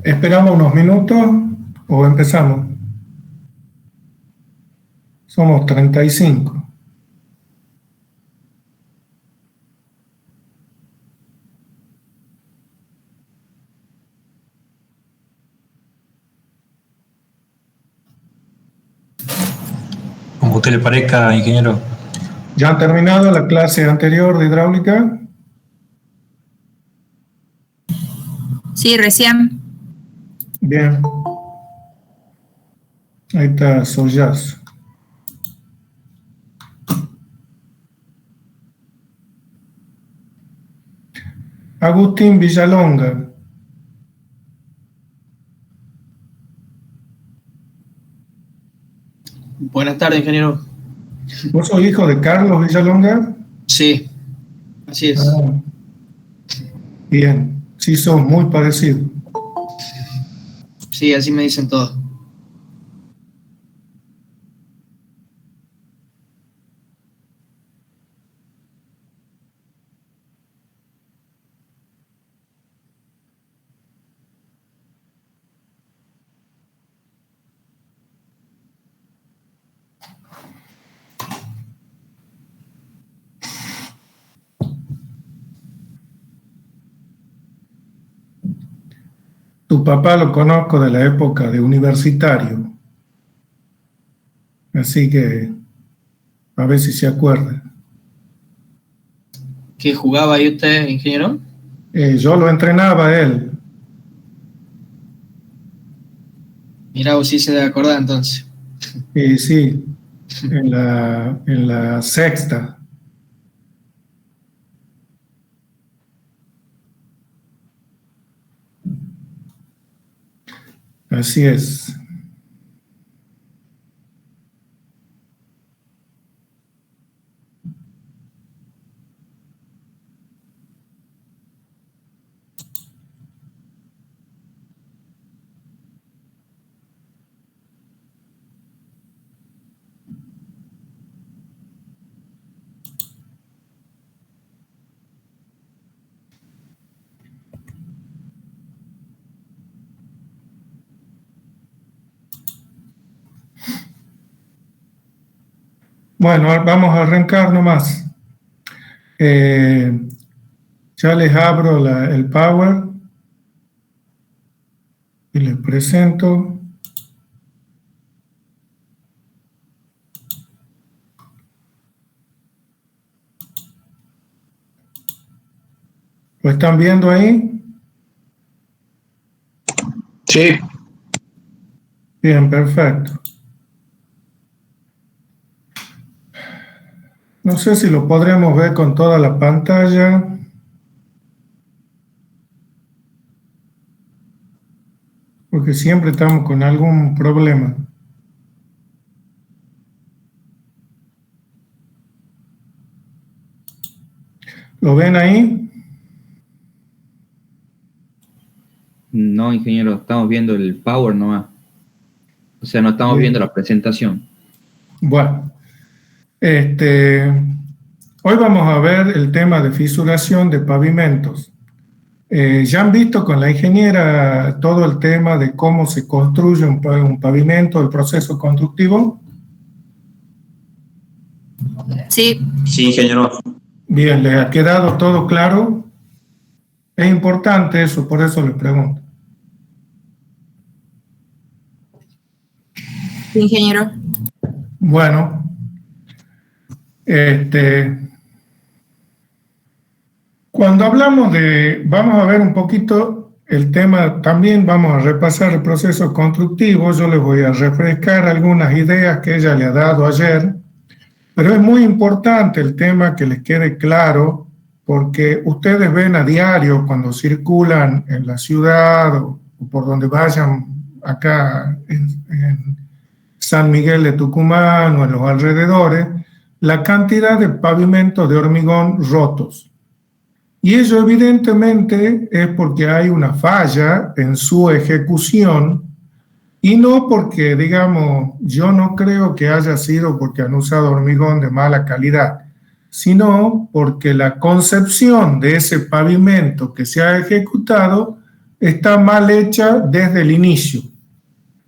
¿Esperamos unos minutos o empezamos? Somos 35. Como a usted le parezca, ingeniero. ¿Ya han terminado la clase anterior de hidráulica? Sí, recién. Bien. Ahí está Sollazo. Agustín Villalonga. Buenas tardes, ingeniero. ¿Vos sos hijo de Carlos Villalonga? Sí, así es. Ah, bien, sí sos muy parecido. Sí, así me dicen todos. Tu papá lo conozco de la época de universitario, así que a ver si se acuerda. ¿Qué jugaba ahí usted, ingeniero? Yo lo entrenaba a él. Mirá, vos sí se debe acordar entonces. Sí, en la sexta. Así es. Bueno, vamos a arrancar nomás. Ya les abro el Power y les presento. ¿Lo están viendo ahí? Sí. Bien, perfecto. No sé si lo podremos ver con toda la pantalla. Porque siempre estamos con algún problema. ¿Lo ven ahí? No, ingeniero, estamos viendo el Power nomás. O sea, no estamos viendo la presentación. Bueno, hoy vamos a ver el tema de fisuración de pavimentos. Ya han visto con la ingeniera todo el tema de cómo se construye un pavimento, el proceso constructivo. Sí. Sí, ingeniero. Bien, ¿les ha quedado todo claro? Es importante eso, por eso les pregunto. Sí, ingeniero. Bueno, cuando hablamos vamos a ver un poquito el tema, también vamos a repasar el proceso constructivo. Yo les voy a refrescar algunas ideas que ella le ha dado ayer, pero es muy importante el tema que les quede claro, porque ustedes ven a diario cuando circulan en la ciudad o por donde vayan acá en San Miguel de Tucumán o en los alrededores, la cantidad de pavimentos de hormigón rotos. Y ello evidentemente es porque hay una falla en su ejecución y no porque, digamos, yo no creo que haya sido porque han usado hormigón de mala calidad, sino porque la concepción de ese pavimento que se ha ejecutado está mal hecha desde el inicio.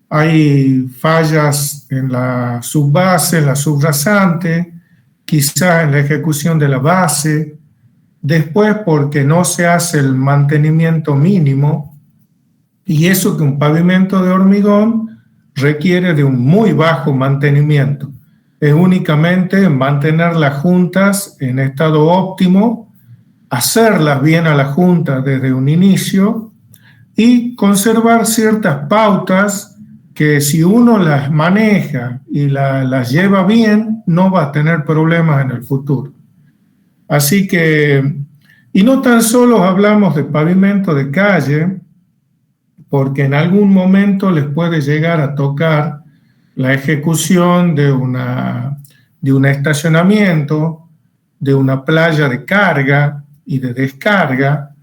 Hay fallas en la subbase, en la subrasante, quizás en la ejecución de la base, después porque no se hace el mantenimiento mínimo, y eso que un pavimento de hormigón requiere de un muy bajo mantenimiento. Es únicamente mantener las juntas en estado óptimo, hacerlas bien a las juntas desde un inicio y conservar ciertas pautas que si uno las maneja y las lleva bien, no va a tener problemas en el futuro. Así que, y no tan solo hablamos de pavimento de calle, porque en algún momento les puede llegar a tocar la ejecución de un estacionamiento, de una playa de carga y de descarga,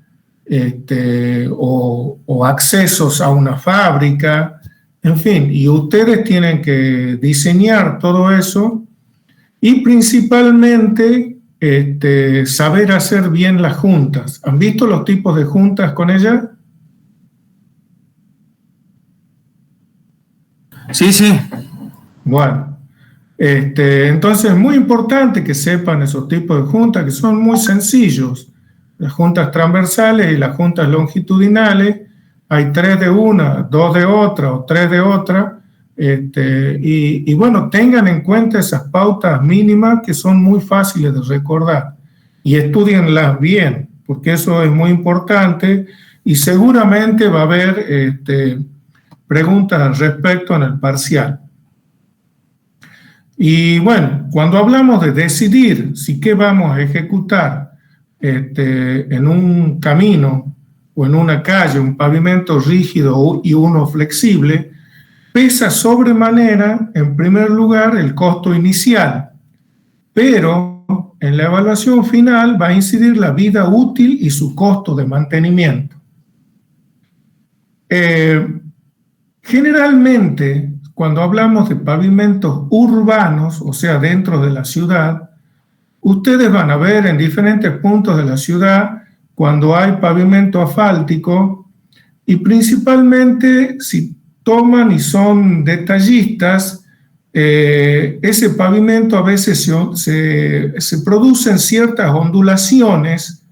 o accesos a una fábrica, en fin, y ustedes tienen que diseñar todo eso y principalmente saber hacer bien las juntas. ¿Han visto los tipos de juntas con ella? Sí, sí. Bueno, entonces es muy importante que sepan esos tipos de juntas que son muy sencillos. Las juntas transversales y las juntas longitudinales, hay 3 de una, 2 de otra o 3 de otra, y bueno, tengan en cuenta esas pautas mínimas que son muy fáciles de recordar y estudienlas bien, porque eso es muy importante y seguramente va a haber preguntas al respecto en el parcial. Y bueno, cuando hablamos de decidir si qué vamos a ejecutar en un camino o en una calle, un pavimento rígido y uno flexible, pesa sobremanera, en primer lugar, el costo inicial, pero en la evaluación final va a incidir la vida útil y su costo de mantenimiento. Generalmente, cuando hablamos de pavimentos urbanos, o sea, dentro de la ciudad, ustedes van a ver en diferentes puntos de la ciudad cuando hay pavimento asfáltico y principalmente si toman y son detallistas, ese pavimento a veces se producen ciertas ondulaciones,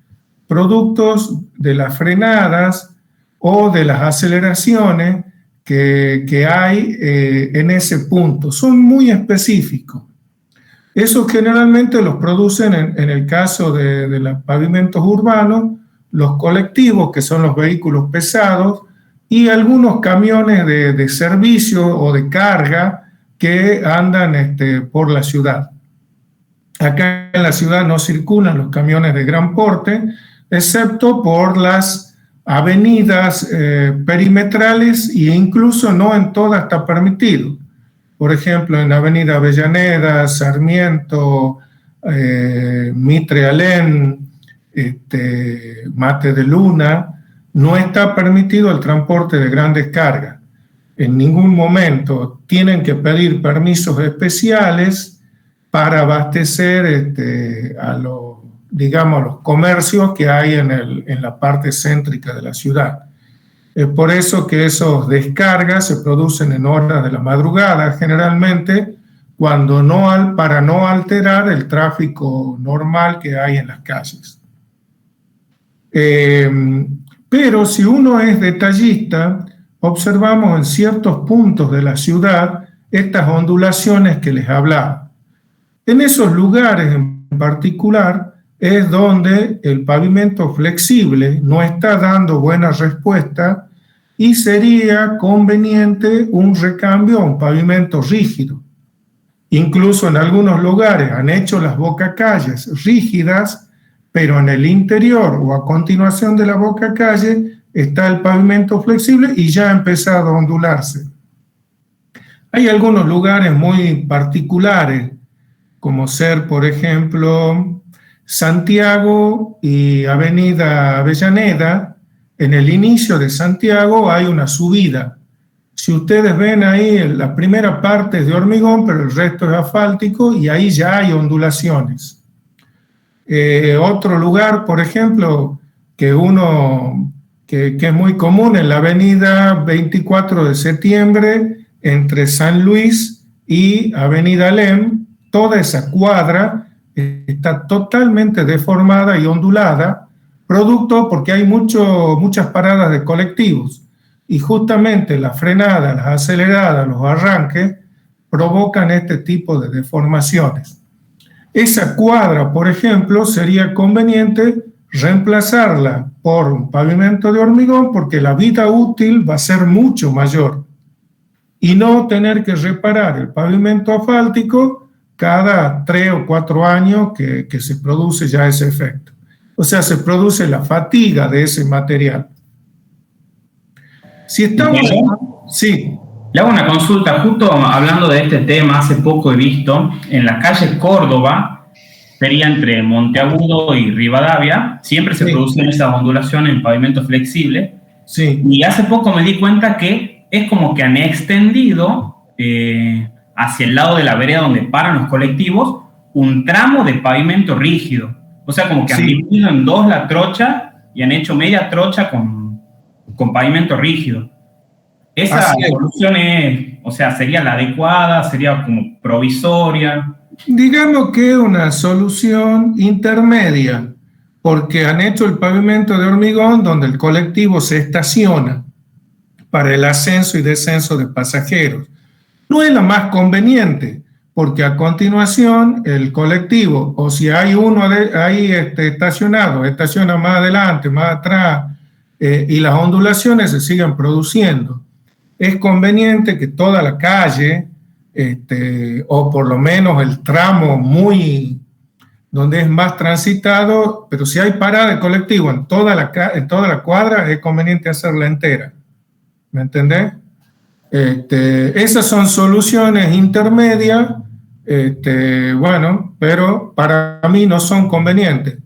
productos de las frenadas o de las aceleraciones que hay en ese punto. Son muy específicos. Esos generalmente los producen en el caso de los pavimentos urbanos, los colectivos, que son los vehículos pesados, y algunos camiones de servicio o de carga que andan por la ciudad. Acá en la ciudad no circulan los camiones de gran porte, excepto por las avenidas perimetrales e incluso no en todas está permitido. Por ejemplo, en la avenida Avellaneda, Sarmiento, Mitre Alén, Mate de Luna, no está permitido el transporte de grandes cargas. En ningún momento tienen que pedir permisos especiales para abastecer a los comercios que hay en la parte céntrica de la ciudad. Es por eso que esos descargas se producen en horas de la madrugada, generalmente, para no alterar el tráfico normal que hay en las calles. Pero si uno es detallista, observamos en ciertos puntos de la ciudad estas ondulaciones que les hablaba. En esos lugares en particular es donde el pavimento flexible no está dando buena respuesta y sería conveniente un recambio a un pavimento rígido. Incluso en algunos lugares han hecho las bocacalles rígidas, pero en el interior o a continuación de la bocacalle está el pavimento flexible y ya ha empezado a ondularse. Hay algunos lugares muy particulares, como ser, por ejemplo, Santiago y Avenida Avellaneda. En el inicio de Santiago hay una subida. Si ustedes ven ahí, la primera parte es de hormigón, pero el resto es asfáltico y ahí ya hay ondulaciones. Otro lugar, por ejemplo, que uno que es muy común en la avenida 24 de septiembre, entre San Luis y Avenida Lem. Toda esa cuadra está totalmente deformada y ondulada, producto porque hay muchas paradas de colectivos, y justamente la frenada, las aceleradas, los arranques provocan este tipo de deformaciones. Esa cuadra, por ejemplo, sería conveniente reemplazarla por un pavimento de hormigón, porque la vida útil va a ser mucho mayor, y no tener que reparar el pavimento asfáltico cada 3 o 4 años que se produce ya ese efecto. O sea, se produce la fatiga de ese material. Si estamos... Sí. Le hago una consulta, justo hablando de este tema, hace poco he visto en la calle Córdoba, sería entre Monteagudo y Rivadavia, siempre se producen esas ondulaciones en pavimento flexible. Sí. Y hace poco me di cuenta que es como que han extendido hacia el lado de la vereda donde paran los colectivos un tramo de pavimento rígido. O sea, como que han dividido en dos la trocha y han hecho media trocha con pavimento rígido. ¿Esa solución sería la adecuada? ¿Sería como provisoria? Digamos que es una solución intermedia, porque han hecho el pavimento de hormigón donde el colectivo se estaciona para el ascenso y descenso de pasajeros. No es la más conveniente, porque a continuación el colectivo, o si hay uno ahí estacionado, estaciona más adelante, más atrás, y las ondulaciones se siguen produciendo. Es conveniente que toda la calle, o por lo menos el tramo donde es más transitado, pero si hay parada de colectivo en toda la cuadra, es conveniente hacerla entera. ¿Me entendés? Esas son soluciones intermedias, pero para mí no son convenientes.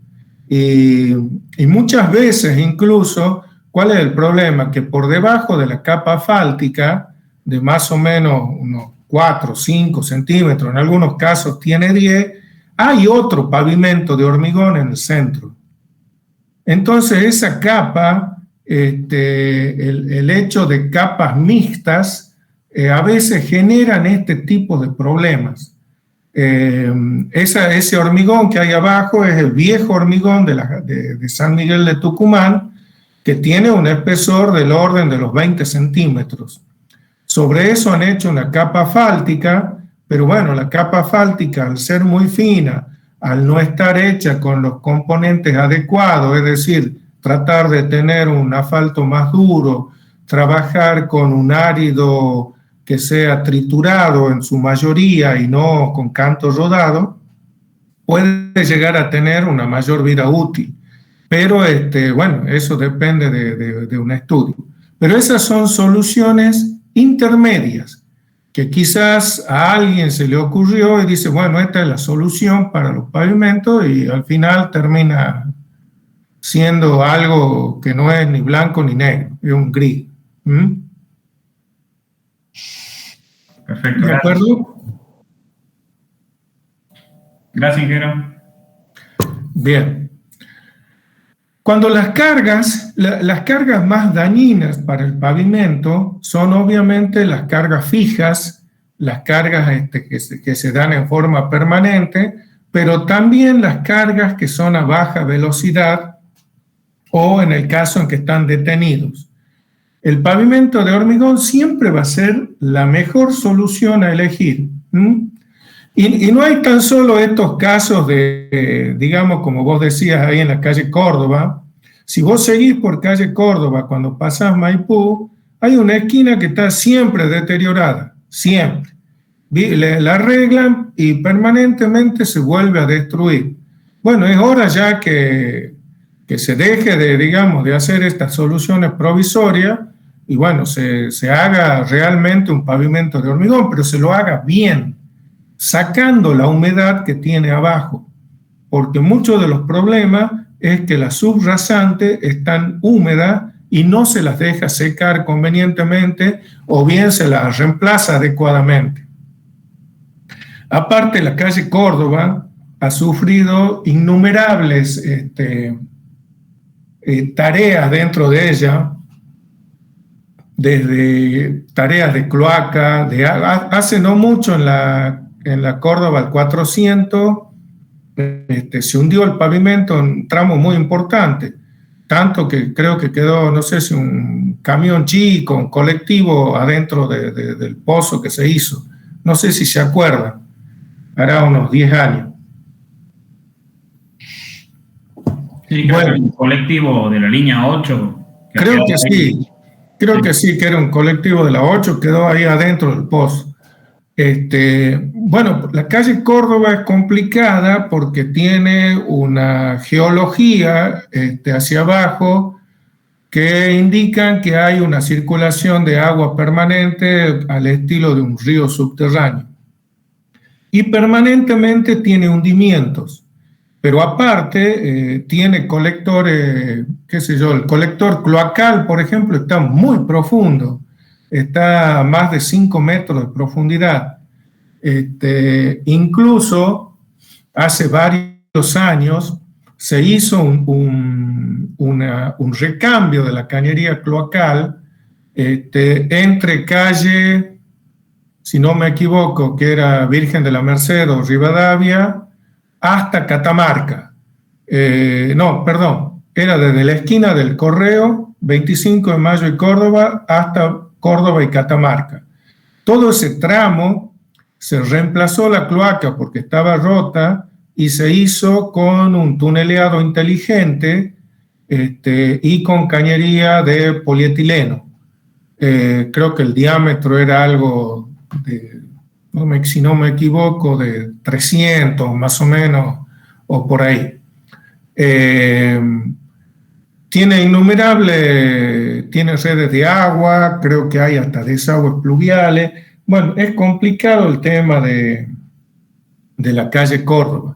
Y muchas veces incluso, ¿cuál es el problema? Que por debajo de la capa asfáltica, de más o menos unos 4 o 5 centímetros, en algunos casos tiene 10, hay otro pavimento de hormigón en el centro. Entonces esa capa, el hecho de capas mixtas, a veces generan este tipo de problemas. Ese hormigón que hay abajo es el viejo hormigón de San Miguel de Tucumán, que tiene un espesor del orden de los 20 centímetros. Sobre eso han hecho una capa asfáltica, pero bueno, la capa asfáltica, al ser muy fina, al no estar hecha con los componentes adecuados, es decir, tratar de tener un asfalto más duro, trabajar con un árido que sea triturado en su mayoría y no con canto rodado, puede llegar a tener una mayor vida útil. Pero eso depende de un estudio. Pero esas son soluciones intermedias, que quizás a alguien se le ocurrió y dice, bueno, esta es la solución para los pavimentos, y al final termina siendo algo que no es ni blanco ni negro, es un gris. Perfecto. ¿De acuerdo? Gracias, ingeniero. Bien. Cuando las cargas más dañinas para el pavimento son obviamente las cargas fijas, las cargas que se dan en forma permanente, pero también las cargas que son a baja velocidad o en el caso en que están detenidos. El pavimento de hormigón siempre va a ser la mejor solución a elegir. Y no hay tan solo estos casos de, digamos, como vos decías ahí en la calle Córdoba. Si vos seguís por calle Córdoba, cuando pasás Maipú, hay una esquina que está siempre deteriorada, siempre. La arreglan y permanentemente se vuelve a destruir. Bueno, es hora ya que se deje de hacer estas soluciones provisorias y bueno, se haga realmente un pavimento de hormigón, pero se lo haga bien, sacando la humedad que tiene abajo, porque muchos de los problemas es que las subrasantes están húmedas y no se las deja secar convenientemente o bien se las reemplaza adecuadamente. Aparte, la calle Córdoba ha sufrido innumerables tareas dentro de ella, desde tareas de cloaca, hace no mucho en la Córdoba al 400, se hundió el pavimento en un tramo muy importante, tanto que creo que quedó, no sé si un camión chico, un colectivo adentro del pozo que se hizo. No sé si se acuerdan, hará unos 10 años. Sí, creo que un colectivo de la línea 8. Creo que sí. Creo que sí, que era un colectivo de la 8, quedó ahí adentro del pozo. Bueno, la calle Córdoba es complicada porque tiene una geología hacia abajo que indican que hay una circulación de agua permanente al estilo de un río subterráneo. Y permanentemente tiene hundimientos. Pero aparte tiene colectores, qué sé yo, el colector cloacal, por ejemplo, está muy profundo, está a más de 5 metros de profundidad. Incluso hace varios años se hizo un recambio de la cañería cloacal entre calle, si no me equivoco, que era Virgen de la Merced o Rivadavia, hasta Catamarca. No, perdón, era desde la esquina del Correo, 25 de Mayo y Córdoba, hasta Córdoba y Catamarca. Todo ese tramo se reemplazó la cloaca porque estaba rota y se hizo con un tuneleado inteligente y con cañería de polietileno. Creo que el diámetro era algo de, si no me equivoco, de 300 más o menos, o por ahí. Tiene redes de agua, creo que hay hasta desagües pluviales. Bueno, es complicado el tema de la calle Córdoba.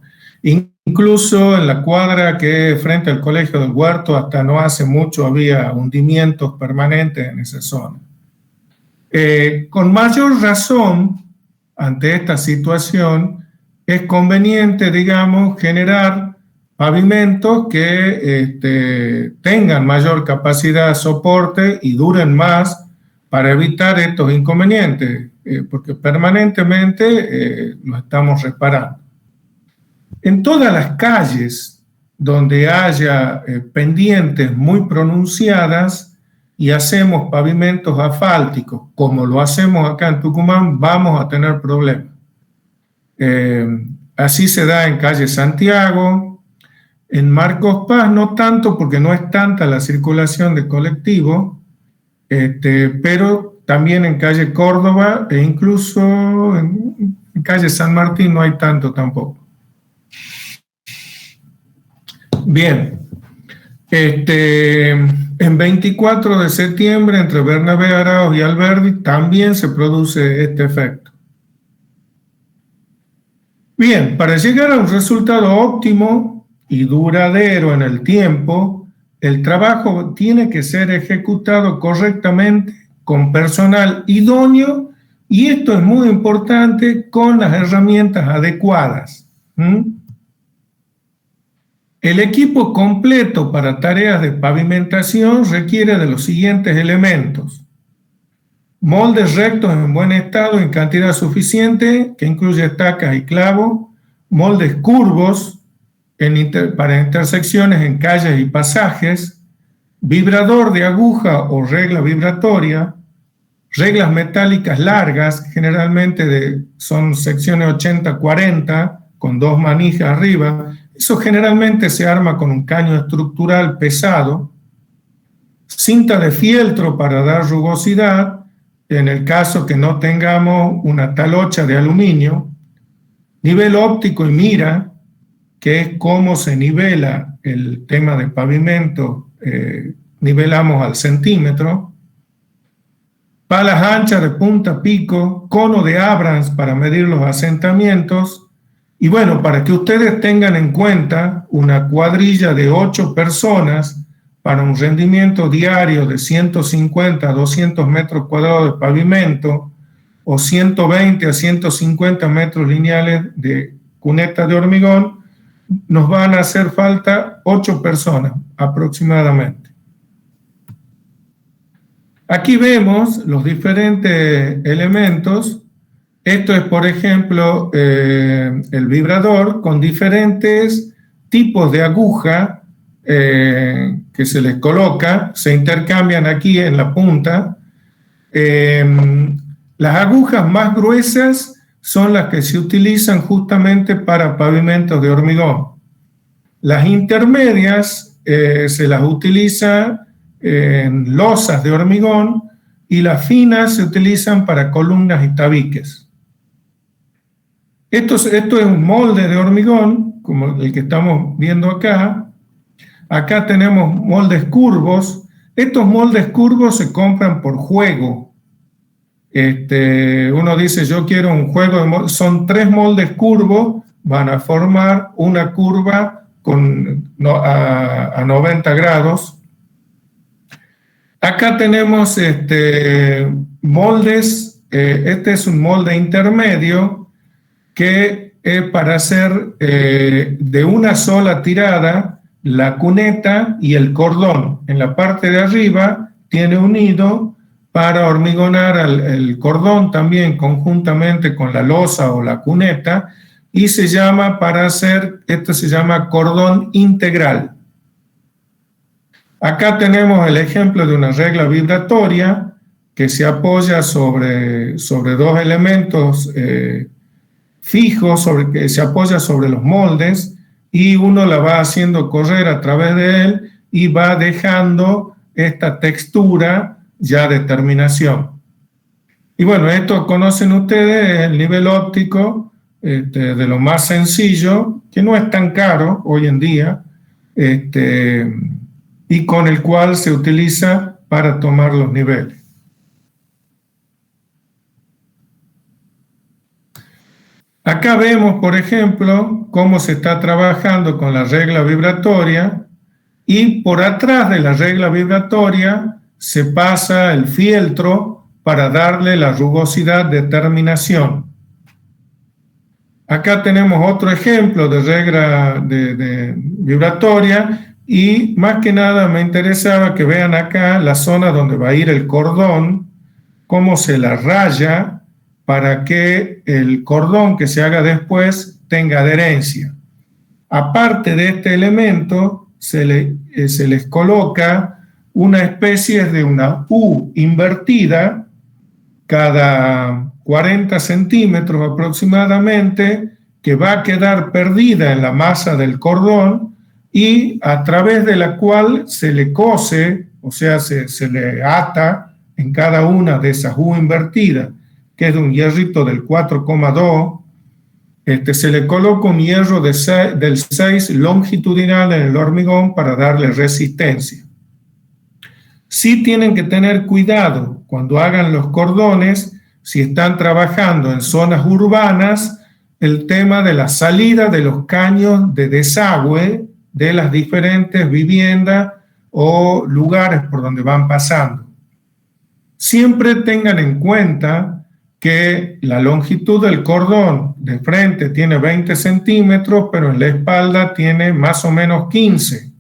Incluso en la cuadra que frente al Colegio del Huerto, hasta no hace mucho había hundimientos permanentes en esa zona. Con mayor razón, ante esta situación, es conveniente, digamos, generar pavimentos que tengan mayor capacidad de soporte y duren más para evitar estos inconvenientes, porque permanentemente los estamos reparando. En todas las calles donde haya pendientes muy pronunciadas y hacemos pavimentos asfálticos, como lo hacemos acá en Tucumán, vamos a tener problemas. Así se da en calle Santiago, en Marcos Paz no tanto porque no es tanta la circulación de colectivos, pero también en calle Córdoba e incluso en calle San Martín no hay tanto tampoco. Bien, en 24 de septiembre entre Bernabé Arauz y Alberdi también se produce este efecto. Bien, para llegar a un resultado óptimo y duradero en el tiempo, el trabajo tiene que ser ejecutado correctamente con personal idóneo y esto es muy importante, con las herramientas adecuadas. El equipo completo para tareas de pavimentación requiere de los siguientes elementos: moldes rectos en buen estado en cantidad suficiente, que incluye estacas y clavos, moldes curvos para intersecciones en calles y pasajes, vibrador de aguja o regla vibratoria, reglas metálicas largas, generalmente son secciones 80-40, con 2 manijas arriba. Eso generalmente se arma con un caño estructural pesado, cinta de fieltro para dar rugosidad, en el caso que no tengamos una talocha de aluminio, nivel óptico y mira, que es cómo se nivela el tema de pavimento, nivelamos al centímetro, palas anchas de punta a pico, cono de Abrams para medir los asentamientos. Y bueno, para que ustedes tengan en cuenta, una cuadrilla de 8 personas para un rendimiento diario de 150 a 200 metros cuadrados de pavimento o 120 a 150 metros lineales de cuneta de hormigón, nos van a hacer falta 8 personas aproximadamente. Aquí vemos los diferentes elementos. Esto es, por ejemplo, el vibrador con diferentes tipos de aguja que se les coloca, se intercambian aquí en la punta. Las agujas más gruesas son las que se utilizan justamente para pavimentos de hormigón. Las intermedias se las utiliza en losas de hormigón y las finas se utilizan para columnas y tabiques. Esto es un molde de hormigón, como el que estamos viendo acá. Acá tenemos moldes curvos. Estos moldes curvos se compran por juego. Uno dice, yo quiero un juego de moldes. Son 3 moldes curvos, van a formar una curva a 90 grados. Acá tenemos moldes. Este es un molde intermedio que es para hacer de una sola tirada la cuneta y el cordón. En la parte de arriba tiene un nido para hormigonar el cordón también conjuntamente con la losa o la cuneta, y se llama esto se llama cordón integral. Acá tenemos el ejemplo de una regla vibratoria que se apoya sobre 2 elementos fijos, que se apoya sobre los moldes, y uno la va haciendo correr a través de él y va dejando esta textura ya de terminación. Y bueno, esto conocen ustedes, el nivel óptico de lo más sencillo, que no es tan caro hoy en día, y con el cual se utiliza para tomar los niveles. Acá vemos, por ejemplo, cómo se está trabajando con la regla vibratoria, y por atrás de la regla vibratoria se pasa el fieltro para darle la rugosidad de terminación. Acá tenemos otro ejemplo de regla de vibratoria, y más que nada me interesaba que vean acá la zona donde va a ir el cordón, cómo se la raya para que el cordón que se haga después tenga adherencia. Aparte de este elemento, se les coloca una especie de una U invertida cada 40 centímetros aproximadamente, que va a quedar perdida en la masa del cordón y a través de la cual se le cose, o sea, se le ata en cada una de esas U invertidas, que es de un hierrito del 4,2, se le coloca un hierro del 6 longitudinal en el hormigón para darle resistencia. Sí tienen que tener cuidado cuando hagan los cordones, si están trabajando en zonas urbanas, el tema de la salida de los caños de desagüe de las diferentes viviendas o lugares por donde van pasando. Siempre tengan en cuenta que la longitud del cordón de frente tiene 20 centímetros, pero en la espalda tiene más o menos 15,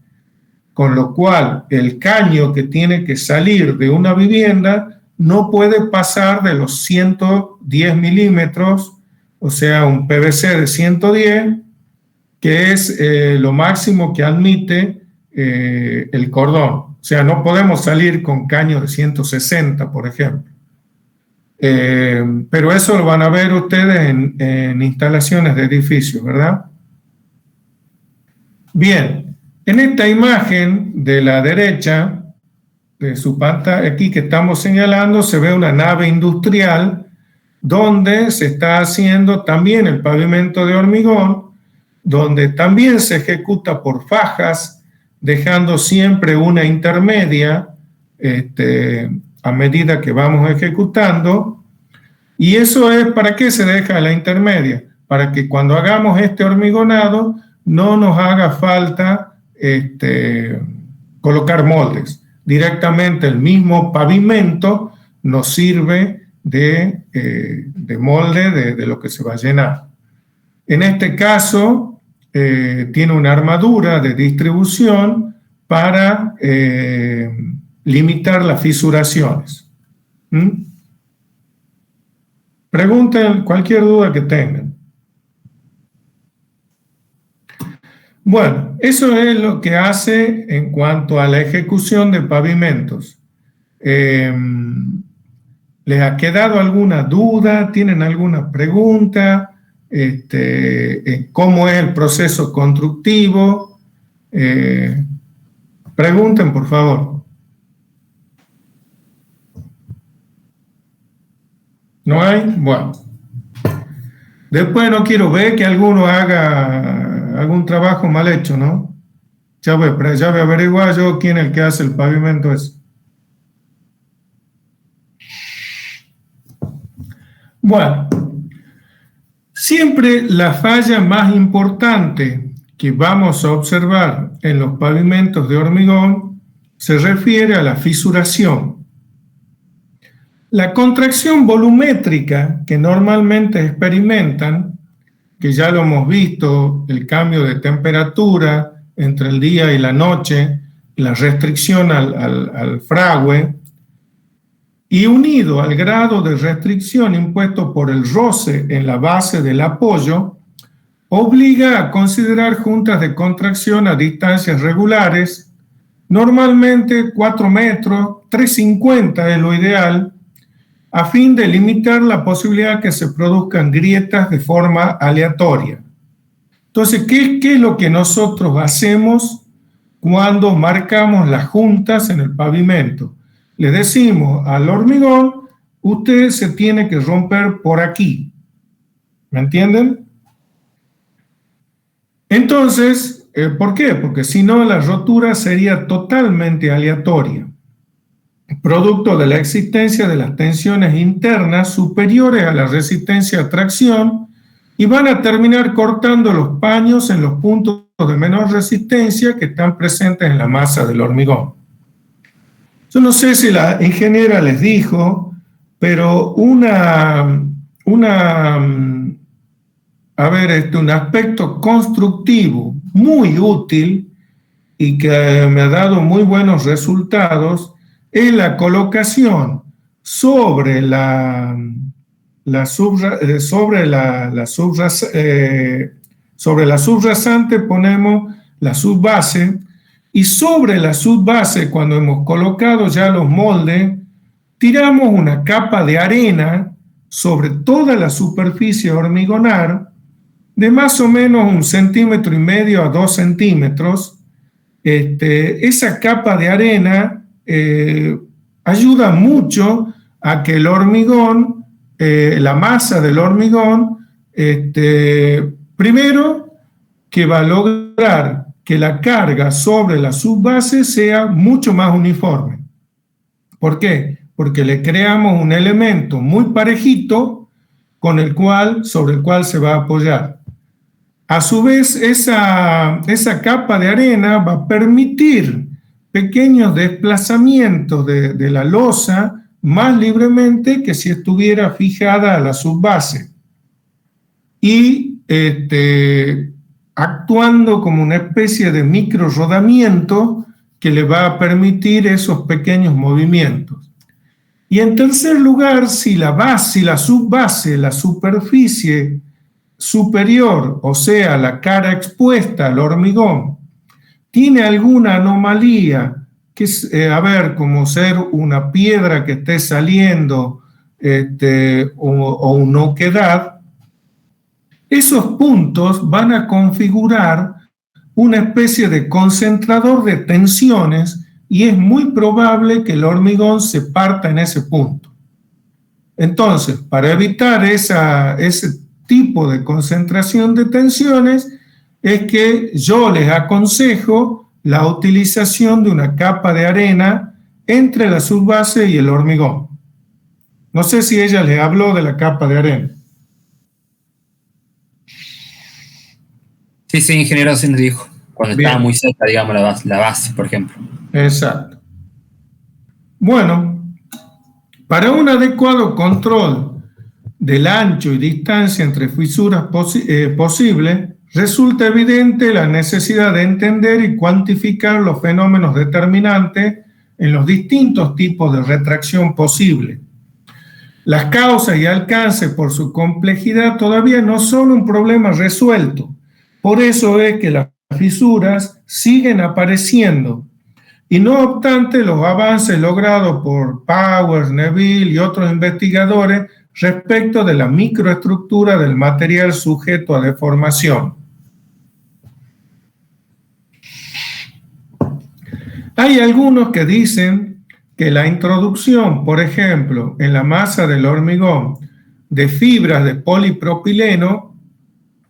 con lo cual el caño que tiene que salir de una vivienda no puede pasar de los 110 milímetros, o sea, un PVC de 110, que es lo máximo que admite el cordón. O sea, no podemos salir con caño de 160, por ejemplo. Pero eso lo van a ver ustedes en instalaciones de edificios, ¿verdad? Bien, en esta imagen de la derecha de su pantalla, aquí que estamos señalando, se ve una nave industrial donde se está haciendo también el pavimento de hormigón, donde también se ejecuta por fajas, dejando siempre una intermedia a medida que vamos ejecutando. Y eso es, ¿para qué se deja la intermedia? Para que cuando hagamos este hormigonado no nos haga falta colocar moldes. Directamente el mismo pavimento nos sirve de molde de lo que se va a llenar. En este caso, tiene una armadura de distribución para limitar las fisuraciones. Pregunten cualquier duda que tengan. Bueno, eso es lo que hace en cuanto a la ejecución de pavimentos. ¿Les ha quedado alguna duda? ¿Tienen alguna pregunta? ¿Cómo es el proceso constructivo? Pregunten, por favor. ¿No hay? Bueno. Después no quiero ver que alguno haga algún trabajo mal hecho, ¿no? Ya voy a averiguar yo quién es el que hace el pavimento ese. Bueno, siempre la falla más importante que vamos a observar en los pavimentos de hormigón se refiere a la fisuración. La contracción volumétrica que normalmente experimentan, que ya lo hemos visto, el cambio de temperatura entre el día y la noche, la restricción al fragüe, y unido al grado de restricción impuesto por el roce en la base del apoyo, obliga a considerar juntas de contracción a distancias regulares, normalmente 4 metros, 3,50 es lo ideal, a fin de limitar la posibilidad que se produzcan grietas de forma aleatoria. Entonces, ¿qué es lo que nosotros hacemos cuando marcamos las juntas en el pavimento? Le decimos al hormigón, usted se tiene que romper por aquí. ¿Me entienden? Entonces, ¿por qué? Porque si no, la rotura sería totalmente aleatoria, producto de la existencia de las tensiones internas superiores a la resistencia a tracción, y van a terminar cortando los paños en los puntos de menor resistencia que están presentes en la masa del hormigón. Yo no sé si la ingeniera les dijo, pero un aspecto constructivo muy útil y que me ha dado muy buenos resultados es la colocación sobre la subrasante ponemos la subbase, y sobre la subbase, cuando hemos colocado ya los moldes, tiramos una capa de arena sobre toda la superficie hormigonar de más o menos 1,5 centímetros a 2 centímetros. Esa capa de arena ayuda mucho a que el hormigón, la masa del hormigón, primero que va a lograr que la carga sobre la subbase sea mucho más uniforme. ¿Por qué? Porque le creamos un elemento muy parejito sobre el cual se va a apoyar. A su vez, esa capa de arena va a permitir pequeños desplazamientos de la losa más libremente que si estuviera fijada a la subbase. Y actuando como una especie de micro rodamiento que le va a permitir esos pequeños movimientos. Y en tercer lugar, si la subbase, la superficie superior, o sea, la cara expuesta al hormigón, tiene alguna anomalía, que es, como ser una piedra que esté saliendo o una oquedad, esos puntos van a configurar una especie de concentrador de tensiones y es muy probable que el hormigón se parta en ese punto. Entonces, para evitar ese tipo de concentración de tensiones, es que yo les aconsejo la utilización de una capa de arena entre la subbase y el hormigón. No sé si ella les habló de la capa de arena. Sí, ingeniero, sí nos dijo. Cuando Bien. estaba muy cerca, digamos, la base, por ejemplo. Exacto. Bueno, para un adecuado control del ancho y distancia entre fisuras posible, resulta evidente la necesidad de entender y cuantificar los fenómenos determinantes en los distintos tipos de retracción posible. Las causas y alcance por su complejidad todavía no son un problema resuelto. Por eso es que las fisuras siguen apareciendo. Y no obstante, los avances logrados por Powers, Neville y otros investigadores respecto de la microestructura del material sujeto a deformación. Hay algunos que dicen que la introducción, por ejemplo, en la masa del hormigón de fibras de polipropileno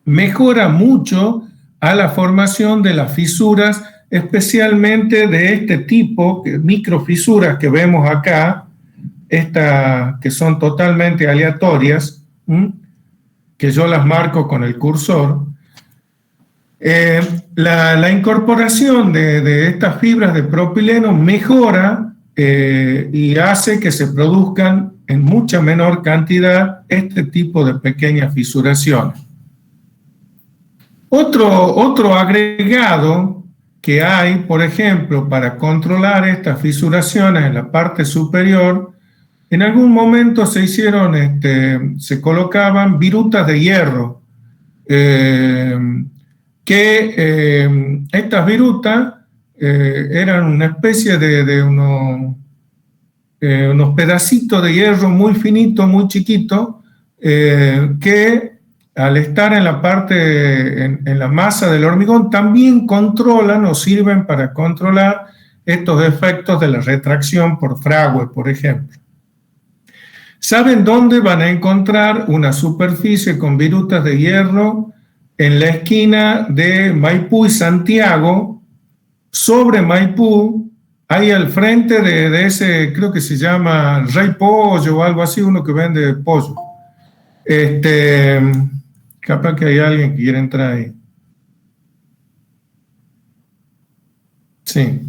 mejora mucho a la formación de las fisuras, especialmente de este tipo, microfisuras que vemos acá, que son totalmente aleatorias, que yo las marco con el cursor. La incorporación de estas fibras de propileno mejora y hace que se produzcan en mucha menor cantidad este tipo de pequeñas fisuraciones. Otro agregado que hay, por ejemplo, para controlar estas fisuraciones en la parte superior, en algún momento se colocaban virutas de hierro, estas virutas eran una especie de unos pedacitos de hierro muy finito, muy chiquito, que al estar en la parte, en la masa del hormigón, también controlan o sirven para controlar estos efectos de la retracción por fragua, por ejemplo. ¿Saben dónde van a encontrar una superficie con virutas de hierro? En la esquina de Maipú y Santiago, sobre Maipú, ahí al frente de ese, creo que se llama Rey Pollo o algo así, uno que vende pollo. Capaz que hay alguien que quiere entrar ahí. Sí.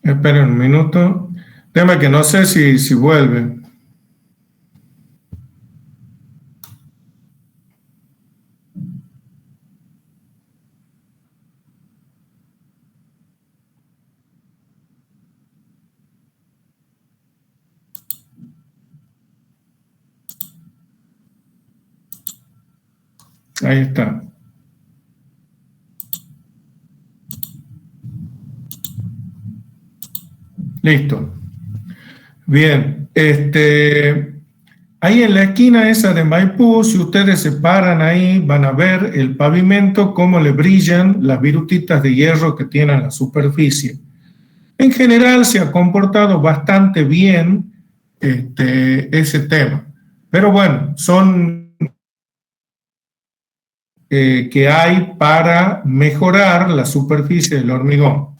Esperen un minuto. Tema que no sé si vuelve. Ahí está. Listo. Bien, ahí en la esquina esa de Maipú, si ustedes se paran ahí, van a ver el pavimento, cómo le brillan las virutitas de hierro que tiene en la superficie. En general se ha comportado bastante bien ese tema. Pero bueno, son que hay para mejorar la superficie del hormigón.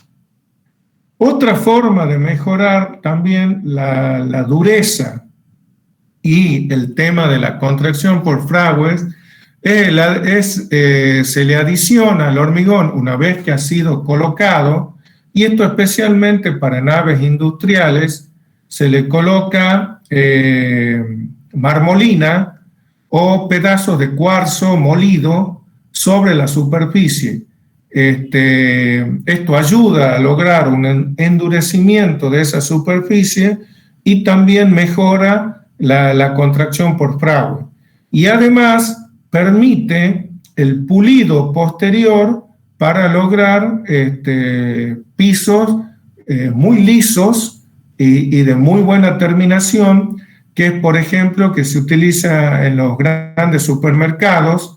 Otra forma de mejorar también la dureza y el tema de la contracción por fragues se le adiciona al hormigón una vez que ha sido colocado, y esto especialmente para naves industriales, se le coloca marmolina o pedazos de cuarzo molido sobre la superficie. Esto ayuda a lograr un endurecimiento de esa superficie y también mejora la contracción por frague. Y además permite el pulido posterior para lograr pisos muy lisos y de muy buena terminación, que es, por ejemplo, que se utiliza en los grandes supermercados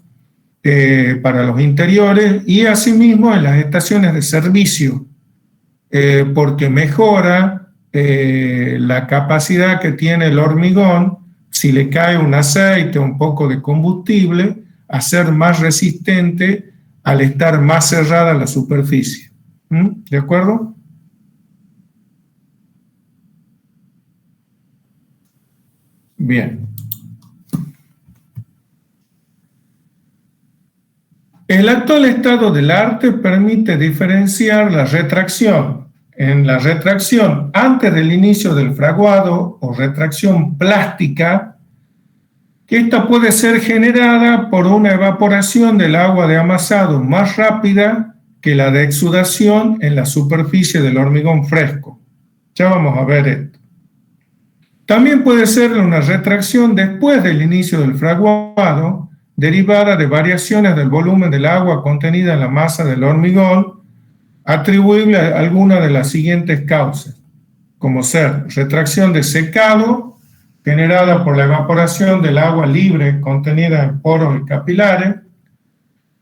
para los interiores y asimismo en las estaciones de servicio, porque mejora la capacidad que tiene el hormigón, si le cae un aceite o un poco de combustible, a ser más resistente al estar más cerrada la superficie. ¿De acuerdo? Bien. El actual estado del arte permite diferenciar la retracción. En la retracción antes del inicio del fraguado o retracción plástica, que esta puede ser generada por una evaporación del agua de amasado más rápida que la de exudación en la superficie del hormigón fresco. Ya vamos a ver esto. También puede ser una retracción después del inicio del fraguado, derivada de variaciones del volumen del agua contenida en la masa del hormigón, atribuible a alguna de las siguientes causas, como ser retracción de secado, generada por la evaporación del agua libre contenida en poros y capilares,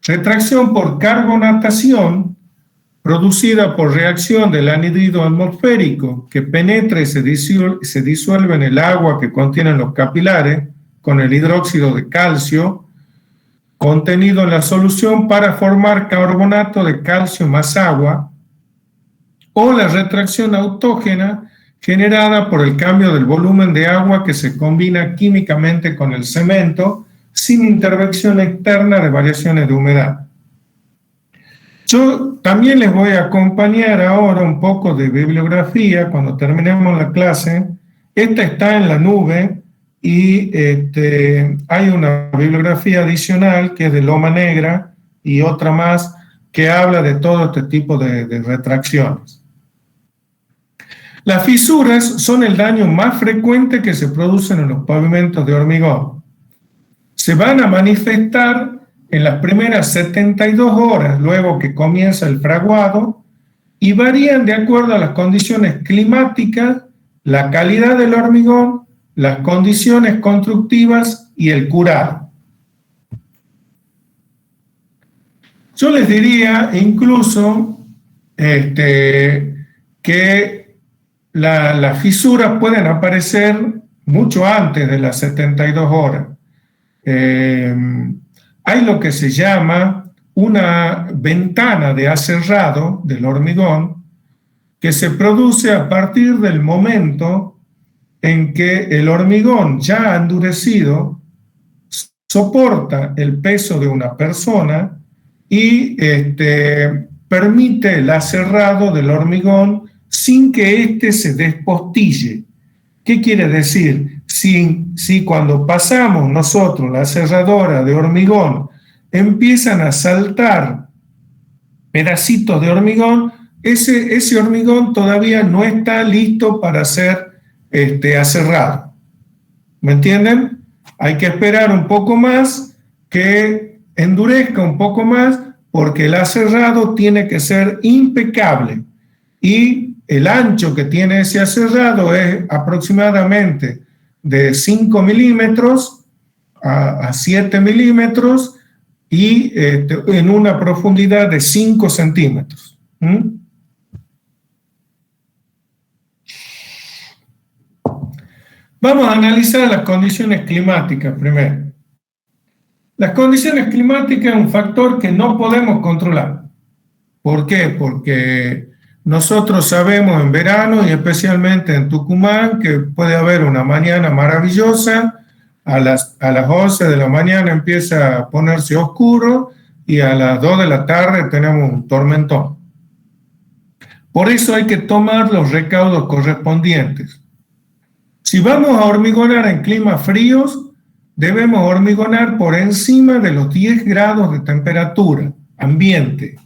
retracción por carbonatación, producida por reacción del anhidrido atmosférico que penetra y se disuelve en el agua que contienen los capilares con el hidróxido de calcio contenido en la solución para formar carbonato de calcio más agua, o la retracción autógena generada por el cambio del volumen de agua que se combina químicamente con el cemento sin intervención externa de variaciones de humedad. Yo también les voy a acompañar ahora un poco de bibliografía cuando terminemos la clase. Esta está en la nube y hay una bibliografía adicional que es de Loma Negra y otra más que habla de todo este tipo de retracciones. Las fisuras son el daño más frecuente que se producen en los pavimentos de hormigón. Se van a manifestar en las primeras 72 horas luego que comienza el fraguado y varían de acuerdo a las condiciones climáticas, la calidad del hormigón, las condiciones constructivas y el curado. Yo les diría incluso que las fisuras pueden aparecer mucho antes de las 72 horas. Hay lo que se llama una ventana de aserrado del hormigón que se produce a partir del momento en que el hormigón ya endurecido soporta el peso de una persona y permite el aserrado del hormigón sin que éste se despostille. ¿Qué quiere decir? Si cuando pasamos nosotros la aserradora de hormigón empiezan a saltar pedacitos de hormigón, ese hormigón todavía no está listo para ser aserrado. ¿Me entienden? Hay que esperar un poco más, que endurezca un poco más, porque el aserrado tiene que ser impecable. Y el ancho que tiene ese aserrado es aproximadamente de 5 milímetros a 7 milímetros y en una profundidad de 5 centímetros. Vamos a analizar las condiciones climáticas primero. Las condiciones climáticas es un factor que no podemos controlar. ¿Por qué? Porque nosotros sabemos en verano y especialmente en Tucumán que puede haber una mañana maravillosa, a las 11 de la mañana empieza a ponerse oscuro y a las 2 de la tarde tenemos un tormentón. Por eso hay que tomar los recaudos correspondientes. Si vamos a hormigonar en climas fríos, debemos hormigonar por encima de los 10 grados de temperatura ambiente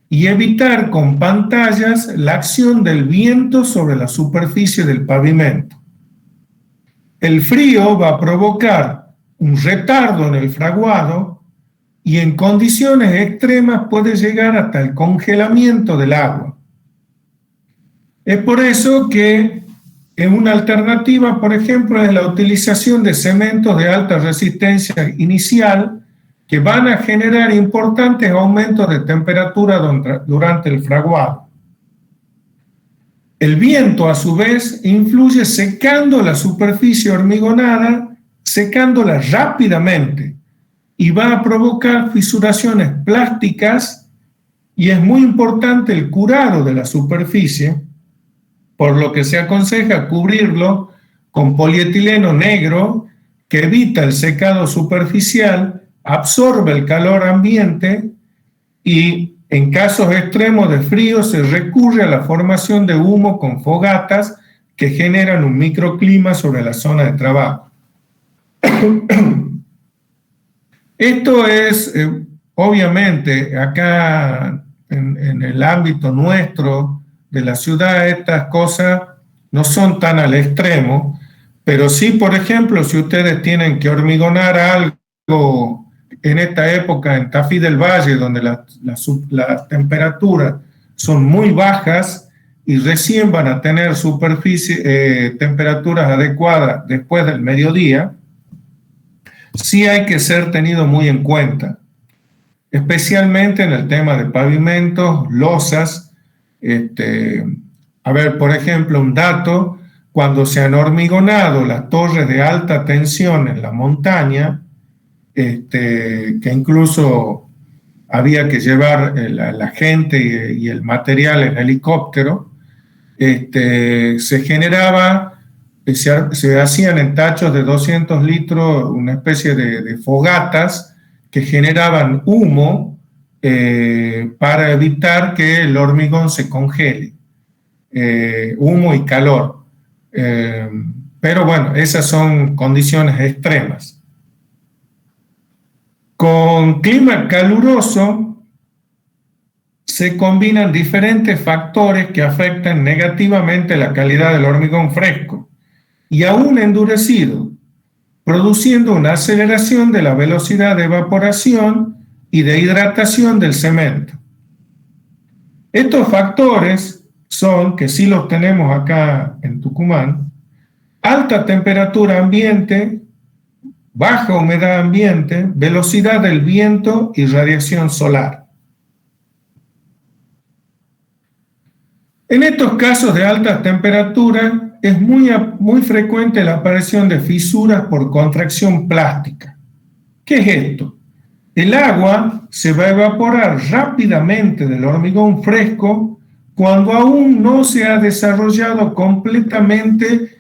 y evitar con pantallas la acción del viento sobre la superficie del pavimento. El frío va a provocar un retardo en el fraguado y en condiciones extremas puede llegar hasta el congelamiento del agua. Es por eso que una alternativa, por ejemplo, es la utilización de cementos de alta resistencia inicial que van a generar importantes aumentos de temperatura durante el fraguado. El viento, a su vez, influye secando la superficie hormigonada, secándola rápidamente, y va a provocar fisuraciones plásticas, y es muy importante el curado de la superficie, por lo que se aconseja cubrirlo con polietileno negro que evita el secado superficial, absorbe el calor ambiente y en casos extremos de frío se recurre a la formación de humo con fogatas que generan un microclima sobre la zona de trabajo. Esto es, obviamente, acá en el ámbito nuestro de la ciudad, estas cosas no son tan al extremo, pero sí, por ejemplo, si ustedes tienen que hormigonar algo en esta época en Tafí del Valle, donde las temperaturas son muy bajas y recién van a tener temperaturas adecuadas después del mediodía, sí hay que ser tenido muy en cuenta, especialmente en el tema de pavimentos, losas. A ver, por ejemplo, un dato: cuando se han hormigonado las torres de alta tensión en la montaña, que incluso había que llevar la gente y el material en helicóptero, se generaba, se hacían en tachos de 200 litros una especie de fogatas que generaban humo para evitar que el hormigón se congele, humo y calor. Pero bueno, esas son condiciones extremas. Con clima caluroso se combinan diferentes factores que afectan negativamente la calidad del hormigón fresco y aún endurecido, produciendo una aceleración de la velocidad de evaporación y de hidratación del cemento. Estos factores son, que sí los tenemos acá en Tucumán: alta temperatura ambiente, baja humedad ambiente, velocidad del viento y radiación solar. En estos casos de altas temperaturas es muy frecuente la aparición de fisuras por contracción plástica. ¿Qué es esto? El agua se va a evaporar rápidamente del hormigón fresco cuando aún no se ha desarrollado completamente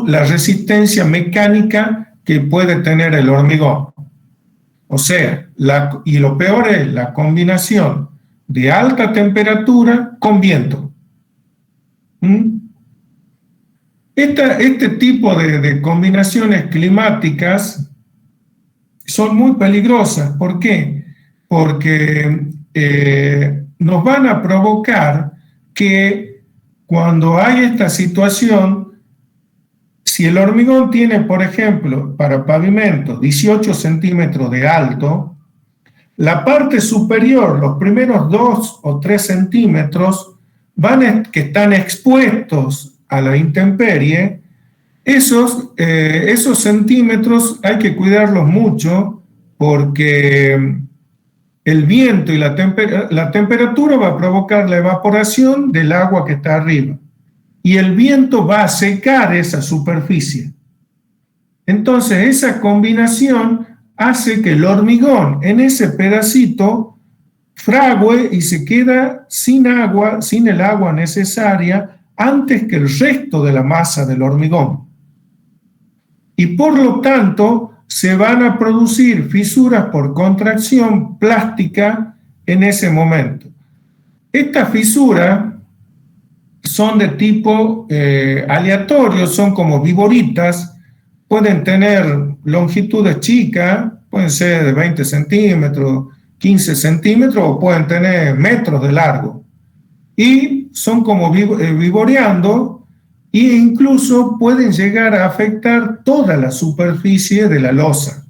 la resistencia mecánica que puede tener el hormigón. O sea, y lo peor es la combinación de alta temperatura con viento. Este tipo de combinaciones climáticas son muy peligrosas. ¿Por qué? Porque nos van a provocar que cuando hay esta situación, si el hormigón tiene, por ejemplo, para pavimento 18 centímetros de alto, la parte superior, los primeros 2 o 3 centímetros, que están expuestos a la intemperie, esos centímetros hay que cuidarlos mucho, porque el viento y la temperatura va a provocar la evaporación del agua que está arriba, y el viento va a secar esa superficie. Entonces, esa combinación hace que el hormigón en ese pedacito fragüe y se queda sin agua, sin el agua necesaria, antes que el resto de la masa del hormigón. Y por lo tanto, se van a producir fisuras por contracción plástica en ese momento. Estas fisuras son de tipo aleatorio, son como viboritas, pueden tener longitudes chicas, pueden ser de 20 centímetros, 15 centímetros, o pueden tener metros de largo. Y son como vivoreando, e incluso pueden llegar a afectar toda la superficie de la losa.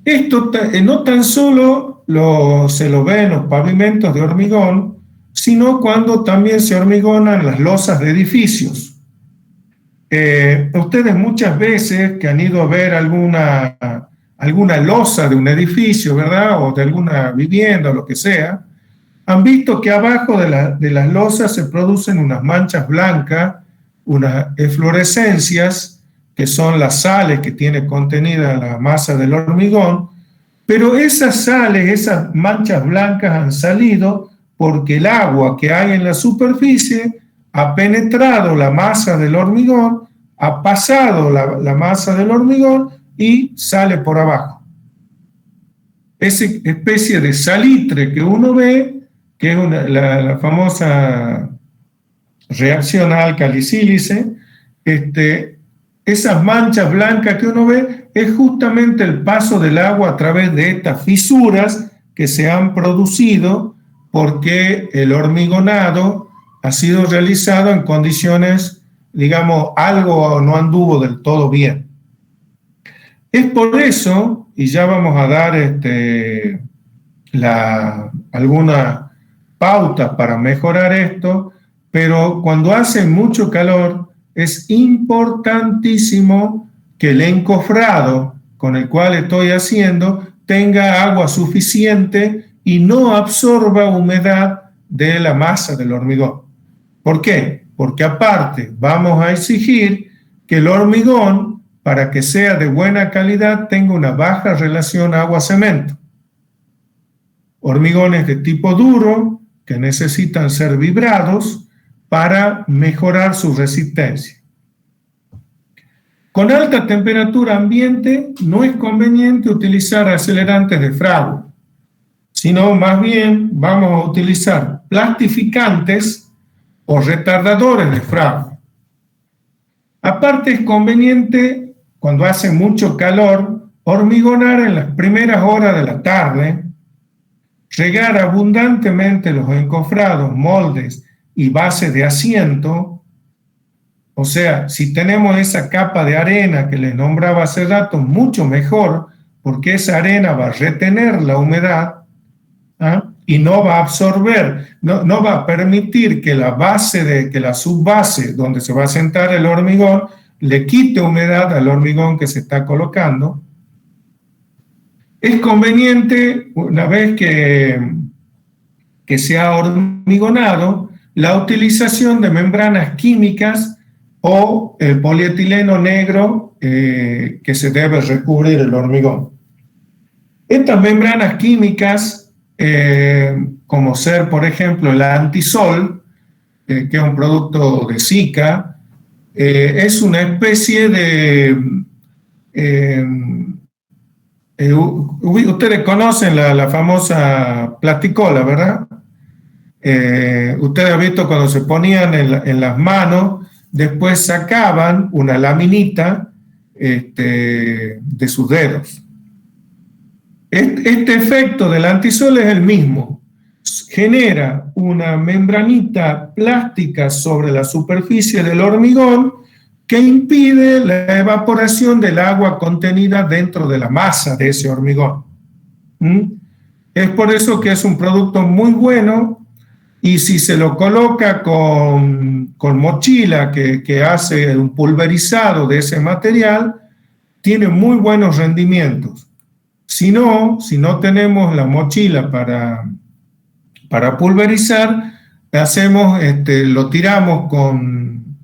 Esto no tan solo se lo ve en los pavimentos de hormigón, sino cuando también se hormigonan las losas de edificios. Ustedes muchas veces que han ido a ver alguna losa de un edificio, ¿verdad?, o de alguna vivienda o lo que sea, han visto que abajo de las losas se producen unas manchas blancas, unas eflorescencias, que son las sales que tiene contenida la masa del hormigón, pero esas sales, esas manchas blancas han salido porque el agua que hay en la superficie ha penetrado la masa del hormigón, ha pasado la masa del hormigón y sale por abajo. Esa especie de salitre que uno ve, que es la famosa reacción álcali-sílice, esas manchas blancas que uno ve es justamente el paso del agua a través de estas fisuras que se han producido porque el hormigonado ha sido realizado en condiciones, digamos, algo no anduvo del todo bien. Es por eso, y ya vamos a dar algunas pautas para mejorar esto, pero cuando hace mucho calor es importantísimo que el encofrado con el cual estoy haciendo tenga agua suficiente y no absorba humedad de la masa del hormigón. ¿Por qué? Porque aparte vamos a exigir que el hormigón, para que sea de buena calidad, tenga una baja relación agua-cemento. Hormigones de tipo duro que necesitan ser vibrados para mejorar su resistencia. Con alta temperatura ambiente no es conveniente utilizar acelerantes de fragua, sino más bien vamos a utilizar plastificantes o retardadores de fragua. Aparte es conveniente, cuando hace mucho calor, hormigonar en las primeras horas de la tarde, regar abundantemente los encofrados, moldes y bases de asiento. O sea, si tenemos esa capa de arena que les nombraba hace rato, mucho mejor, porque esa arena va a retener la humedad, ¿ah? Y no va a absorber, no va a permitir que la subbase donde se va a sentar el hormigón le quite humedad al hormigón que se está colocando. Es conveniente, una vez que se ha hormigonado, la utilización de membranas químicas o el polietileno negro que se debe recubrir el hormigón. Estas membranas químicas, como ser, por ejemplo, la Antisol, que es un producto de Sika, es una especie de... ustedes conocen la famosa plasticola, ¿verdad? Ustedes han visto cuando se ponían en las manos, después sacaban una laminita de sus dedos. Este efecto del Antisol es el mismo. Genera una membranita plástica sobre la superficie del hormigón que impide la evaporación del agua contenida dentro de la masa de ese hormigón. Es por eso que es un producto muy bueno, y si se lo coloca con mochila que hace un pulverizado de ese material, tiene muy buenos rendimientos. Si no tenemos la mochila para pulverizar, lo tiramos con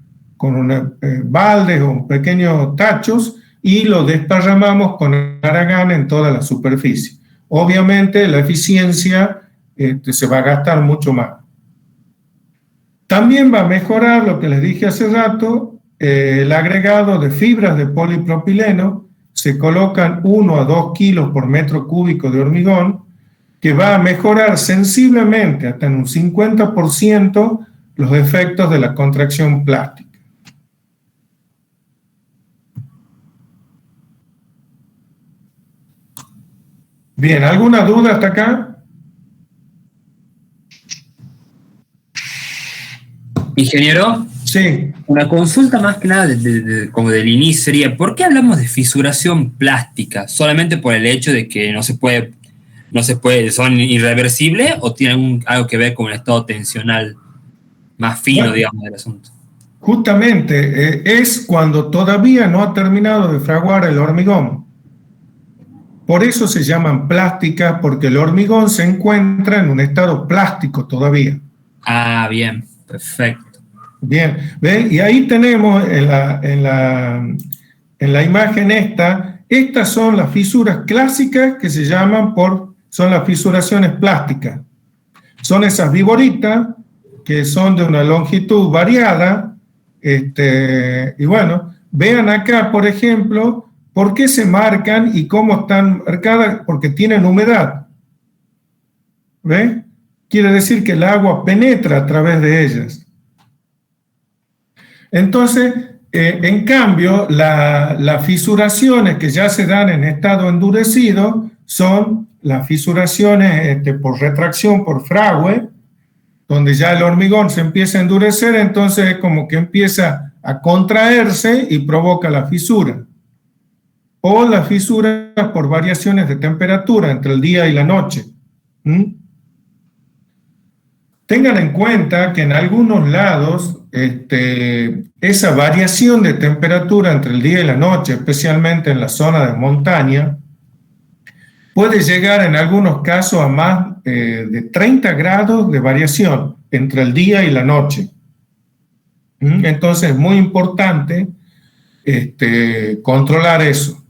baldes o pequeños tachos y lo desparramamos con aragán en toda la superficie. Obviamente la eficiencia se va a gastar mucho más. También va a mejorar lo que les dije hace rato, el agregado de fibras de polipropileno. Se colocan 1 a 2 kilos por metro cúbico de hormigón, que va a mejorar sensiblemente hasta en un 50% los efectos de la contracción plástica. Bien, ¿alguna duda hasta acá? Ingeniero, Sí. una consulta más que nada como del inicio sería, ¿por qué hablamos de fisuración plástica? ¿Solamente por el hecho de que no se puede, son irreversibles, o tienen algo que ver con el estado tensional más fino, digamos, del asunto? Justamente, es cuando todavía no ha terminado de fraguar el hormigón. Por eso se llaman plásticas, porque el hormigón se encuentra en un estado plástico todavía. Ah, bien, perfecto. Bien, ¿ven? Y ahí tenemos en la imagen estas son las fisuras clásicas que se llaman son las fisuraciones plásticas. Son esas viboritas que son de una longitud variada, y bueno, vean acá, por ejemplo, por qué se marcan y cómo están marcadas, porque tienen humedad. ¿Ven? Quiere decir que el agua penetra a través de ellas. Entonces, En cambio, las fisuraciones que ya se dan en estado endurecido son las fisuraciones por retracción por fragüe, donde ya el hormigón se empieza a endurecer, entonces como que empieza a contraerse y provoca la fisura. O la fisura por variaciones de temperatura entre el día y la noche. Tengan en cuenta que en algunos lados esa variación de temperatura entre el día y la noche, especialmente en la zona de montaña, puede llegar en algunos casos a más de 30 grados de variación entre el día y la noche. Entonces es muy importante controlar eso.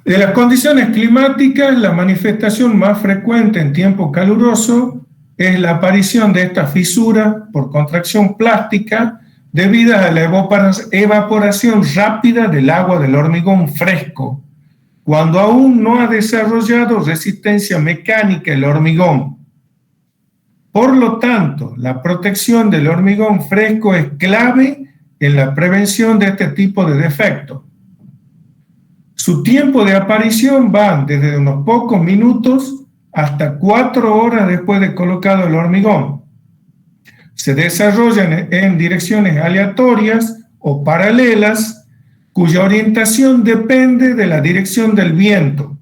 De las condiciones climáticas, la manifestación más frecuente en tiempo caluroso es la aparición de esta fisura por contracción plástica debido a la evaporación rápida del agua del hormigón fresco, cuando aún no ha desarrollado resistencia mecánica el hormigón. Por lo tanto, la protección del hormigón fresco es clave en la prevención de este tipo de defectos. Su tiempo de aparición va desde unos pocos minutos hasta 4 horas después de colocado el hormigón. Se desarrollan en direcciones aleatorias o paralelas, cuya orientación depende de la dirección del viento. O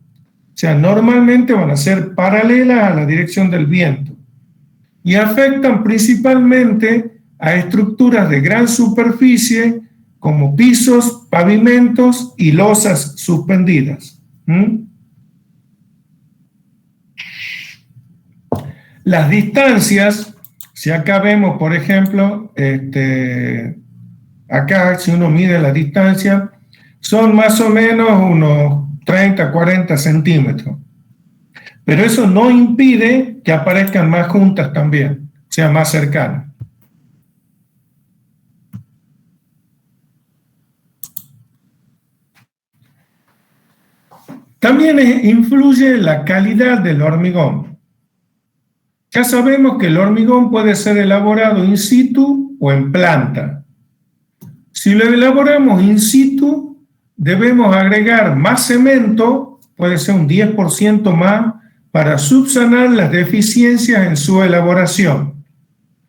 sea, normalmente van a ser paralelas a la dirección del viento. Y afectan principalmente a estructuras de gran superficie como pisos, pavimentos y losas suspendidas. Las distancias, si acá vemos, por ejemplo, acá si uno mide la distancia, son más o menos unos 30, 40 centímetros. Pero eso no impide que aparezcan más juntas también, sean más cercanas. También influye la calidad del hormigón. Ya sabemos que el hormigón puede ser elaborado in situ o en planta. Si lo elaboramos in situ, debemos agregar más cemento, puede ser un 10% más, para subsanar las deficiencias en su elaboración.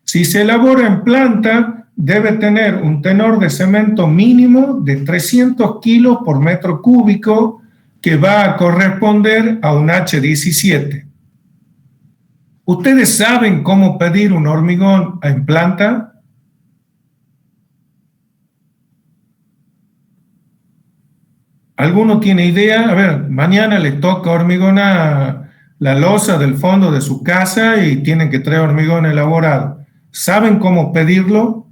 Si se elabora en planta, debe tener un tenor de cemento mínimo de 300 kilos por metro cúbico, que va a corresponder a un H17. ¿Ustedes saben cómo pedir un hormigón en planta? ¿Alguno tiene idea? A ver, mañana les toca hormigonar la losa del fondo de su casa y tienen que traer hormigón elaborado. ¿Saben cómo pedirlo?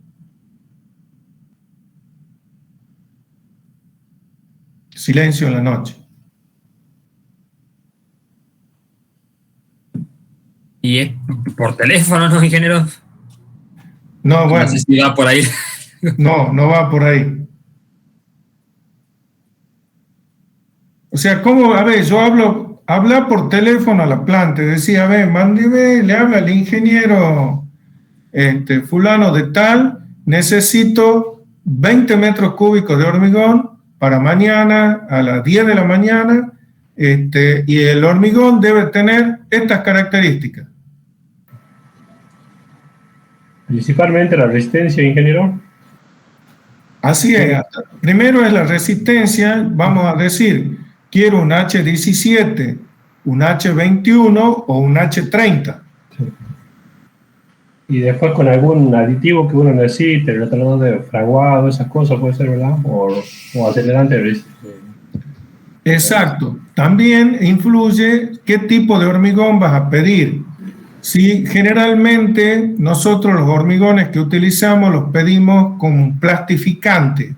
Silencio en la noche. Y es por teléfono, ¿no, ingeniero? No, bueno. No sé si va por ahí. No, no va por ahí. O sea, ¿cómo? A ver, yo habla por teléfono a la planta, decía, a ver, mándeme, le habla al ingeniero fulano de tal, necesito 20 metros cúbicos de hormigón para mañana a las 10 de la mañana, y el hormigón debe tener estas características. Principalmente la resistencia, ingeniero. Así es. Primero es la resistencia, vamos a decir, quiero un H17, un H21 o un H30. Sí. Y después con algún aditivo que uno necesite, el retardador de fraguado, esas cosas puede ser, ¿verdad? O acelerante. Exacto. También influye qué tipo de hormigón vas a pedir. Si generalmente nosotros los hormigones que utilizamos los pedimos con plastificante,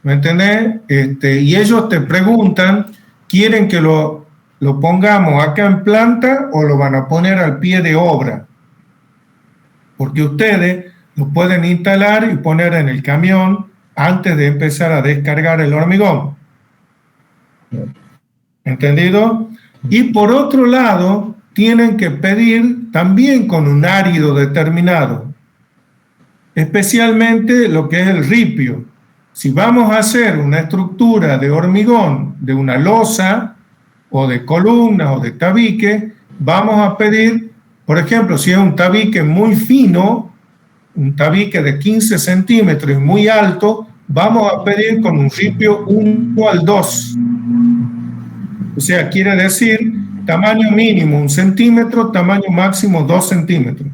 ¿me entendés? Y ellos te preguntan, ¿quieren que lo pongamos acá en planta o lo van a poner al pie de obra? Porque ustedes lo pueden instalar y poner en el camión antes de empezar a descargar el hormigón. ¿Entendido? Y por otro lado, tienen que pedir también con un árido determinado. especialmente lo que es el ripio. Si vamos a hacer una estructura de hormigón, de una losa, o de columna, o de tabique, vamos a pedir, por ejemplo, si es un tabique muy fino, un tabique de 15 centímetros y muy alto, vamos a pedir con un ripio 1:2. O sea, quiere decir tamaño mínimo 1 centímetro, tamaño máximo 2 centímetros.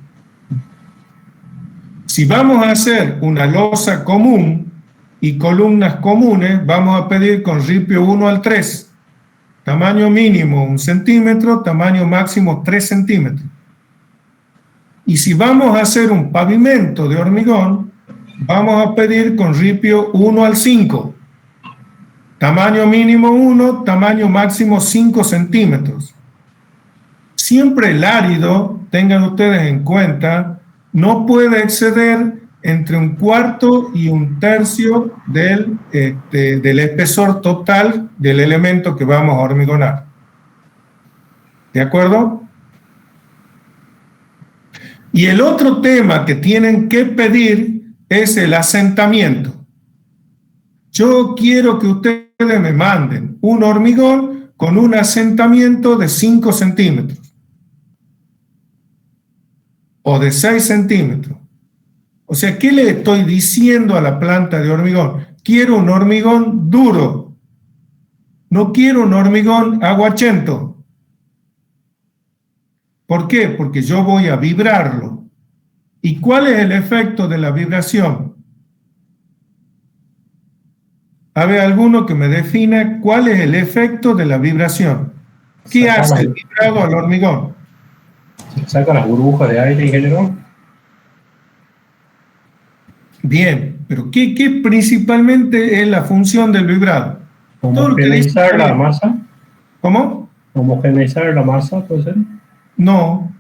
Si vamos a hacer una losa común y columnas comunes, vamos a pedir con ripio 1:3. Tamaño mínimo 1 centímetro, tamaño máximo 3 centímetros. Y si vamos a hacer un pavimento de hormigón, vamos a pedir con ripio 1:5. Tamaño mínimo 1, tamaño máximo 5 centímetros. Siempre el árido, tengan ustedes en cuenta, no puede exceder entre 1/4 y 1/3 del espesor total del elemento que vamos a hormigonar. ¿De acuerdo? Y el otro tema que tienen que pedir es el asentamiento. Yo quiero que ustedes me manden un hormigón con un asentamiento de 5 centímetros o de 6 centímetros. O sea, ¿qué le estoy diciendo a la planta de hormigón? Quiero un hormigón duro. No quiero un hormigón aguachento. ¿Por qué? Porque yo voy a vibrarlo. ¿Y cuál es el efecto de la vibración? A ver, alguno que me defina cuál es el efecto de la vibración. ¿Qué hace el vibrado al hormigón? ¿Saca las burbujas de aire, ingeniero? Bien, pero ¿qué principalmente es la función del vibrado? ¿Homogeneizar la masa? ¿Cómo? ¿Homogeneizar la masa, puede ser? No.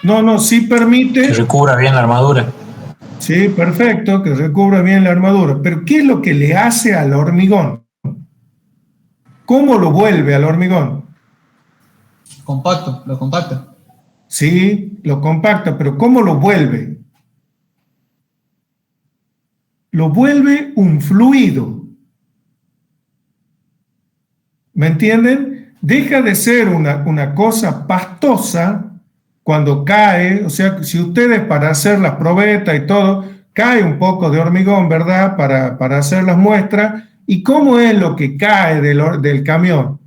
No, sí permite... Que recubra bien la armadura. Sí, perfecto, que recubra bien la armadura. Pero ¿qué es lo que le hace al hormigón? ¿Cómo lo vuelve al hormigón? Compacto, lo compacta. Sí, lo compacta, pero ¿cómo lo vuelve? Lo vuelve un fluido. ¿Me entienden? Deja de ser una cosa pastosa cuando cae, o sea, si ustedes para hacer las probetas y todo, cae un poco de hormigón, ¿verdad? Para hacer las muestras. ¿Y cómo es lo que cae del camión?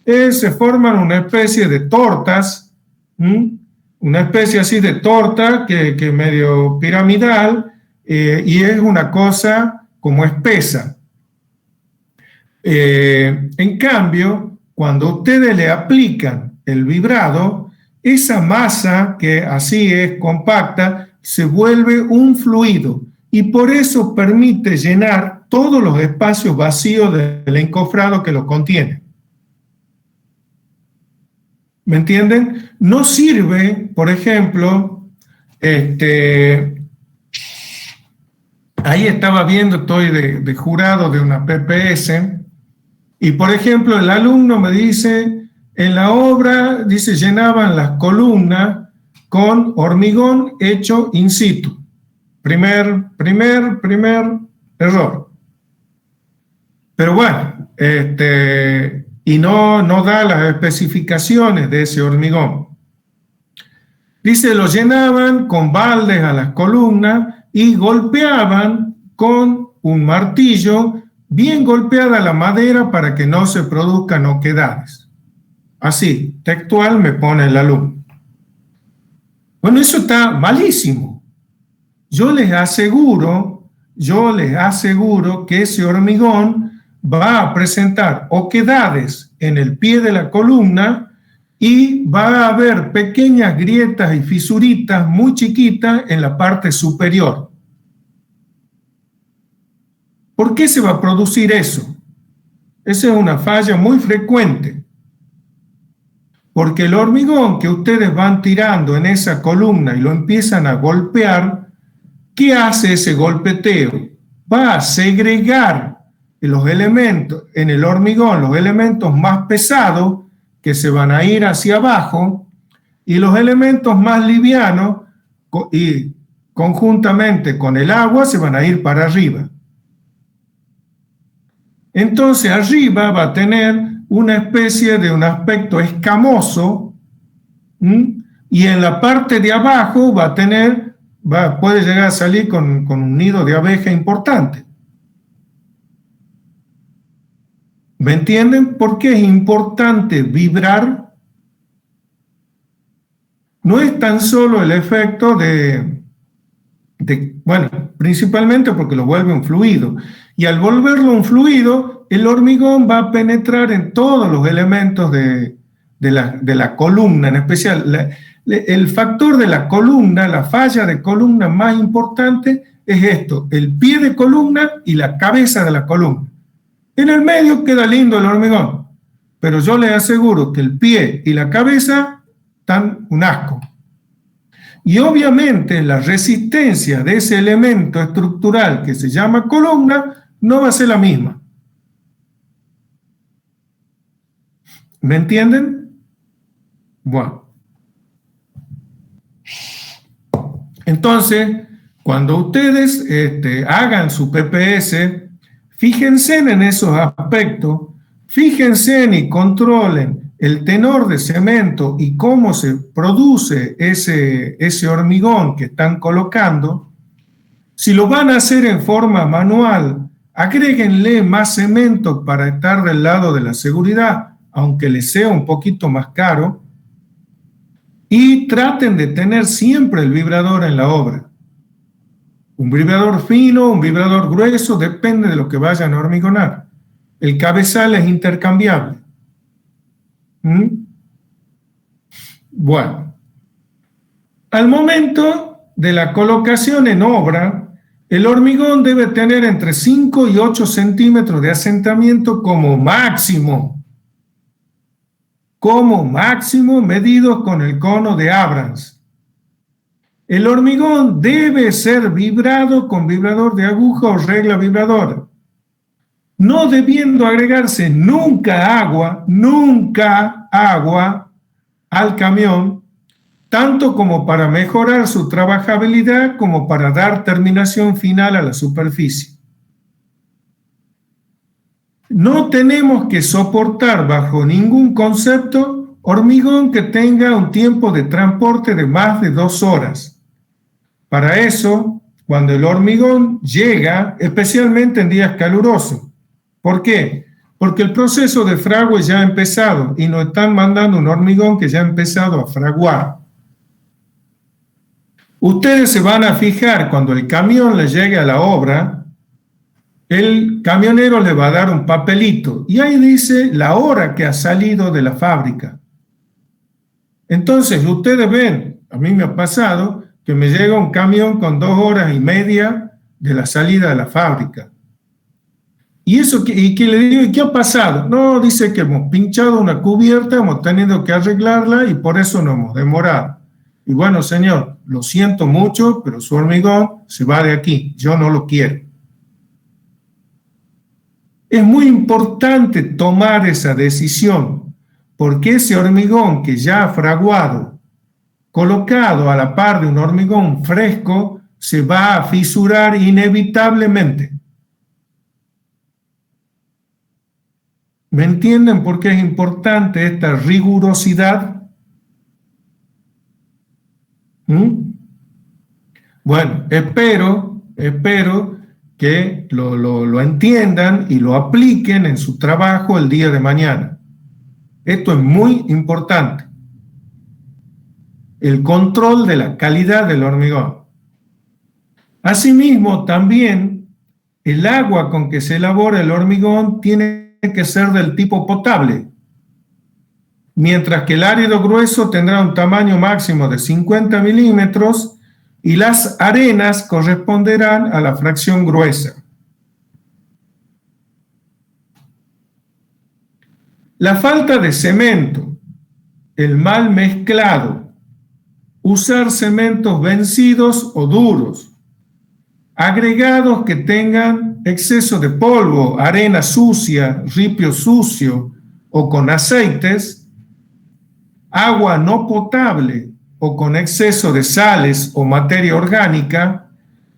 Se forman una especie de tortas, una especie así de torta que medio piramidal, y es una cosa como espesa. En cambio, cuando ustedes le aplican el vibrado, esa masa que así es compacta se vuelve un fluido y por eso permite llenar todos los espacios vacíos del encofrado que lo contiene. ¿Me entienden? No sirve, por ejemplo, ahí estaba viendo, estoy de jurado de una PPS, y por ejemplo el alumno me dice, en la obra, dice, llenaban las columnas con hormigón hecho in situ. Primer error. Pero bueno, y no da las especificaciones de ese hormigón. Dice, lo llenaban con baldes a las columnas y golpeaban con un martillo, bien golpeada la madera para que no se produzcan oquedades. Así, textual me pone el alumno. Bueno, eso está malísimo. Yo les aseguro que ese hormigón va a presentar oquedades en el pie de la columna y va a haber pequeñas grietas y fisuritas muy chiquitas en la parte superior. ¿Por qué se va a producir eso? Esa es una falla muy frecuente. Porque el hormigón que ustedes van tirando en esa columna y lo empiezan a golpear, ¿qué hace ese golpeteo? Va a segregar los elementos en el hormigón, los elementos más pesados que se van a ir hacia abajo y los elementos más livianos, y conjuntamente con el agua se van a ir para arriba. Entonces arriba va a tener una especie de un aspecto escamoso, y en la parte de abajo va a tener, puede llegar a salir con un nido de abeja importante. ¿Me entienden por qué es importante vibrar? No es tan solo el efecto bueno, principalmente porque lo vuelve un fluido. Y al volverlo un fluido, el hormigón va a penetrar en todos los elementos de la columna, en especial. El factor de la columna, la falla de columna más importante es esto, el pie de columna y la cabeza de la columna. En el medio queda lindo el hormigón, pero yo les aseguro que el pie y la cabeza están un asco. Y obviamente la resistencia de ese elemento estructural que se llama columna no va a ser la misma. ¿Me entienden? Bueno. Entonces, cuando ustedes hagan su PPS, fíjense en esos aspectos, fíjense y controlen el tenor de cemento y cómo se produce ese hormigón que están colocando. Si lo van a hacer en forma manual, agréguenle más cemento para estar del lado de la seguridad, aunque les sea un poquito más caro, y traten de tener siempre el vibrador en la obra. Un vibrador fino, un vibrador grueso, depende de lo que vayan a hormigonar. El cabezal es intercambiable. Bueno, al momento de la colocación en obra, el hormigón debe tener entre 5 y 8 centímetros de asentamiento como máximo medidos con el cono de Abrams. El hormigón debe ser vibrado con vibrador de aguja o regla vibradora, no debiendo agregarse nunca agua al camión, tanto como para mejorar su trabajabilidad como para dar terminación final a la superficie. No tenemos que soportar bajo ningún concepto hormigón que tenga un tiempo de transporte de más de 2 horas. Para eso, cuando el hormigón llega, especialmente en días calurosos. ¿Por qué? Porque el proceso de fragua ya ha empezado y nos están mandando un hormigón que ya ha empezado a fraguar. Ustedes se van a fijar cuando el camión le llegue a la obra, el camionero le va a dar un papelito y ahí dice la hora que ha salido de la fábrica. Entonces ustedes ven, a mí me ha pasado que me llega un camión con 2 horas y media de la salida de la fábrica. Y que le digo, ¿y qué ha pasado? No, dice que hemos pinchado una cubierta, hemos tenido que arreglarla y por eso nos hemos demorado. Y bueno, señor, lo siento mucho, pero su hormigón se va de aquí, yo no lo quiero. Es muy importante tomar esa decisión, porque ese hormigón que ya ha fraguado, colocado a la par de un hormigón fresco, se va a fisurar inevitablemente. ¿Me entienden por qué es importante esta rigurosidad? Bueno, espero que lo entiendan y lo apliquen en su trabajo el día de mañana. Esto es muy importante. El control de la calidad del hormigón. Asimismo, también el agua con que se elabora el hormigón tiene que ser del tipo potable, mientras que el árido grueso tendrá un tamaño máximo de 50 milímetros y las arenas corresponderán a la fracción gruesa. La falta de cemento, el mal mezclado, usar cementos vencidos o duros, agregados que tengan exceso de polvo, arena sucia, ripio sucio o con aceites, agua no potable o con exceso de sales o materia orgánica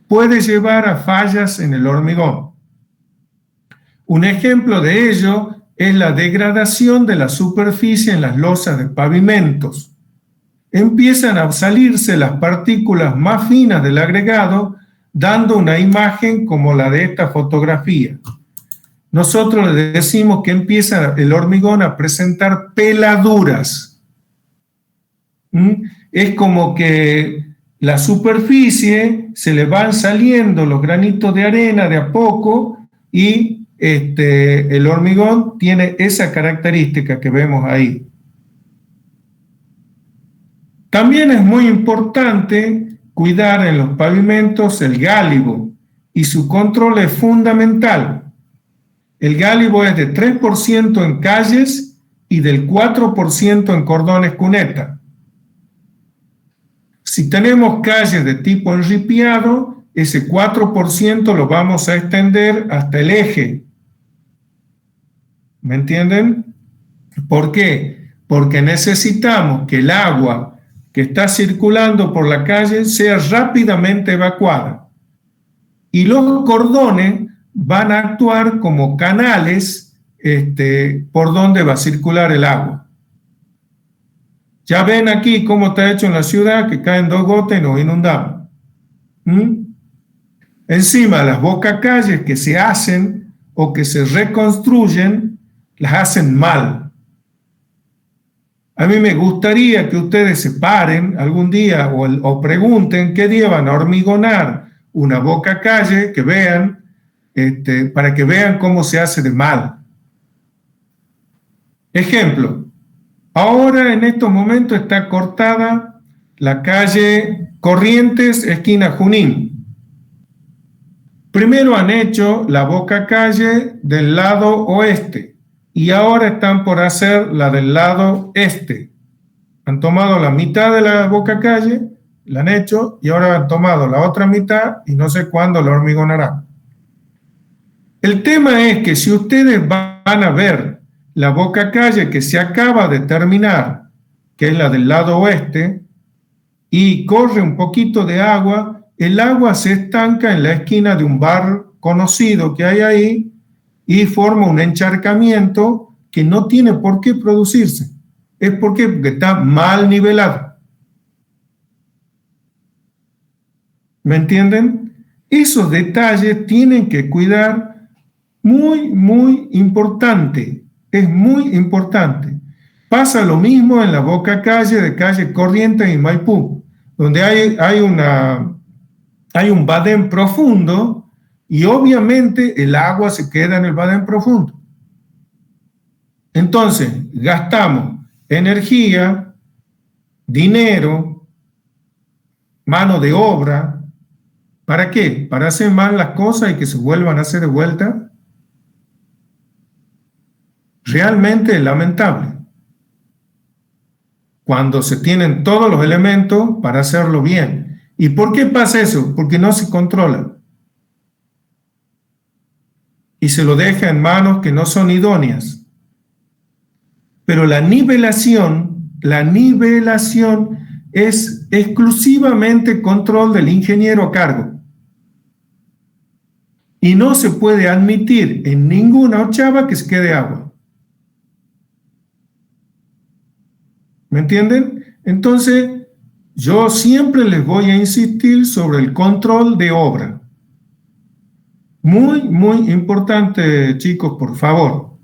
puede llevar a fallas en el hormigón. Un ejemplo de ello es la degradación de la superficie en las losas de pavimentos. Empiezan a salirse las partículas más finas del agregado, dando una imagen como la de esta fotografía. Nosotros le decimos que empieza el hormigón a presentar peladuras. Es como que la superficie se le van saliendo los granitos de arena de a poco y el hormigón tiene esa característica que vemos ahí. También es muy importante cuidar en los pavimentos el gálibo y su control es fundamental. El gálibo es de 3% en calles y del 4% en cordones cuneta. Si tenemos calles de tipo enripiado, ese 4% lo vamos a extender hasta el eje. ¿Me entienden? ¿Por qué? Porque necesitamos que el agua que está circulando por la calle sea rápidamente evacuada. Y los cordones van a actuar como canales por donde va a circular el agua. Ya ven aquí cómo está hecho en la ciudad, que caen 2 gotas y nos inundamos. Encima, las bocacalles que se hacen o que se reconstruyen, las hacen mal. A mí me gustaría que ustedes se paren algún día o pregunten qué día van a hormigonar una bocacalle, que vean, para que vean cómo se hace de mal. Ejemplo, ahora en estos momentos está cortada la calle Corrientes, esquina Junín. Primero han hecho la bocacalle del lado oeste y ahora están por hacer la del lado este. Han tomado la mitad de la bocacalle, la han hecho y ahora han tomado la otra mitad y no sé cuándo la hormigonarán. El tema es que si ustedes van a ver la bocacalle que se acaba de terminar, que es la del lado oeste, y corre un poquito de agua, el agua se estanca en la esquina de un bar conocido que hay ahí y forma un encharcamiento que no tiene por qué producirse. Es porque está mal nivelado. ¿Me entienden? Esos detalles tienen que cuidar muy, muy importante. Es muy importante. Pasa lo mismo en la bocacalle de calle Corrientes y Maipú, donde hay un badén profundo y obviamente el agua se queda en el badén profundo. Entonces, gastamos energía, dinero, mano de obra. ¿Para qué? ¿Para hacer mal las cosas y que se vuelvan a hacer de vuelta? Realmente es lamentable. Cuando se tienen todos los elementos para hacerlo bien. ¿Y por qué pasa eso? Porque no se controla. Y se lo deja en manos que no son idóneas. Pero la nivelación es exclusivamente control del ingeniero a cargo. Y no se puede admitir en ninguna ochava que se quede agua. ¿Me entienden? Entonces, yo siempre les voy a insistir sobre el control de obra. Muy, muy importante, chicos, por favor.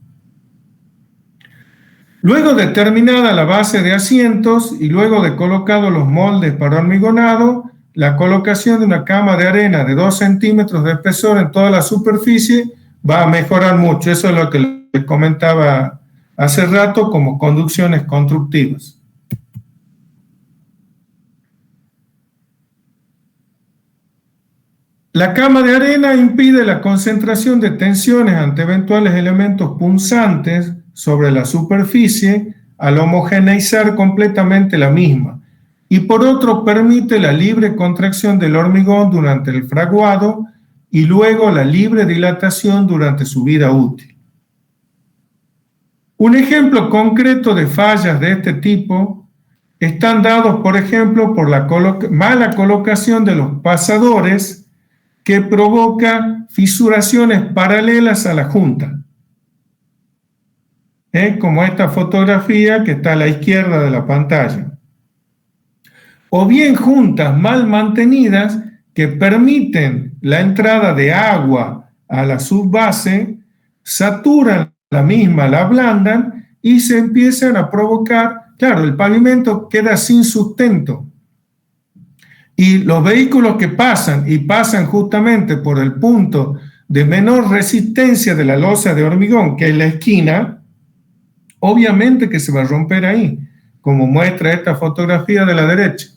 Luego de terminada la base de asientos y luego de colocados los moldes para hormigonado, la colocación de una cama de arena de 2 centímetros de espesor en toda la superficie va a mejorar mucho. Eso es lo que les comentaba hace rato como conducciones constructivas. La cama de arena impide la concentración de tensiones ante eventuales elementos punzantes sobre la superficie al homogeneizar completamente la misma, y por otro permite la libre contracción del hormigón durante el fraguado y luego la libre dilatación durante su vida útil. Un ejemplo concreto de fallas de este tipo están dados, por ejemplo, por la mala colocación de los pasadores que provoca fisuraciones paralelas a la junta. Como esta fotografía que está a la izquierda de la pantalla. O bien juntas mal mantenidas que permiten la entrada de agua a la subbase, saturan la misma, la ablandan y se empiezan a provocar, claro, el pavimento queda sin sustento. Y los vehículos que pasan y pasan justamente por el punto de menor resistencia de la losa de hormigón, que es la esquina, obviamente que se va a romper ahí, como muestra esta fotografía de la derecha.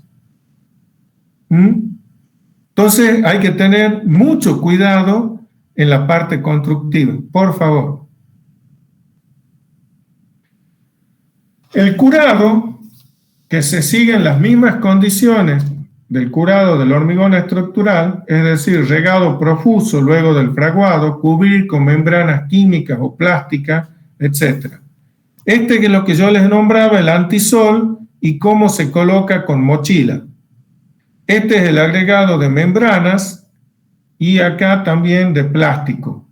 Entonces hay que tener mucho cuidado en la parte constructiva, por favor. El curado, que se siguen las mismas condiciones del curado del hormigón estructural, es decir, regado profuso luego del fraguado, cubrir con membranas químicas o plásticas, etc. Este que es lo que yo les nombraba, el antisol, y cómo se coloca con mochila. Este es el agregado de membranas y acá también de plástico.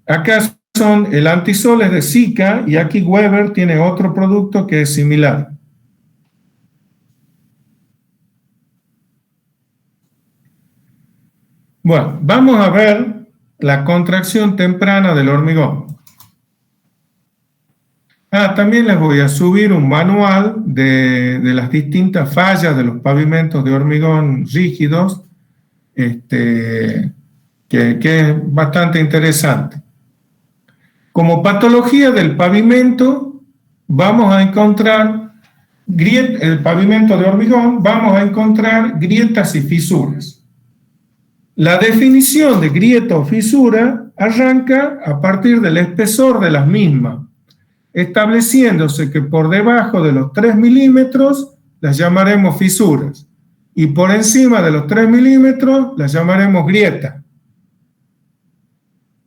Acá son el antisol es de Sika y aquí Weber tiene otro producto que es similar. Bueno, vamos a ver la contracción temprana del hormigón. También les voy a subir un manual de las distintas fallas de los pavimentos de hormigón rígidos, que es bastante interesante. Como patología del pavimento, vamos a encontrar el pavimento de hormigón, vamos a encontrar grietas y fisuras. La definición de grieta o fisura arranca a partir del espesor de las mismas, estableciéndose que por debajo de los 3 milímetros las llamaremos fisuras y por encima de los 3 milímetros las llamaremos grietas.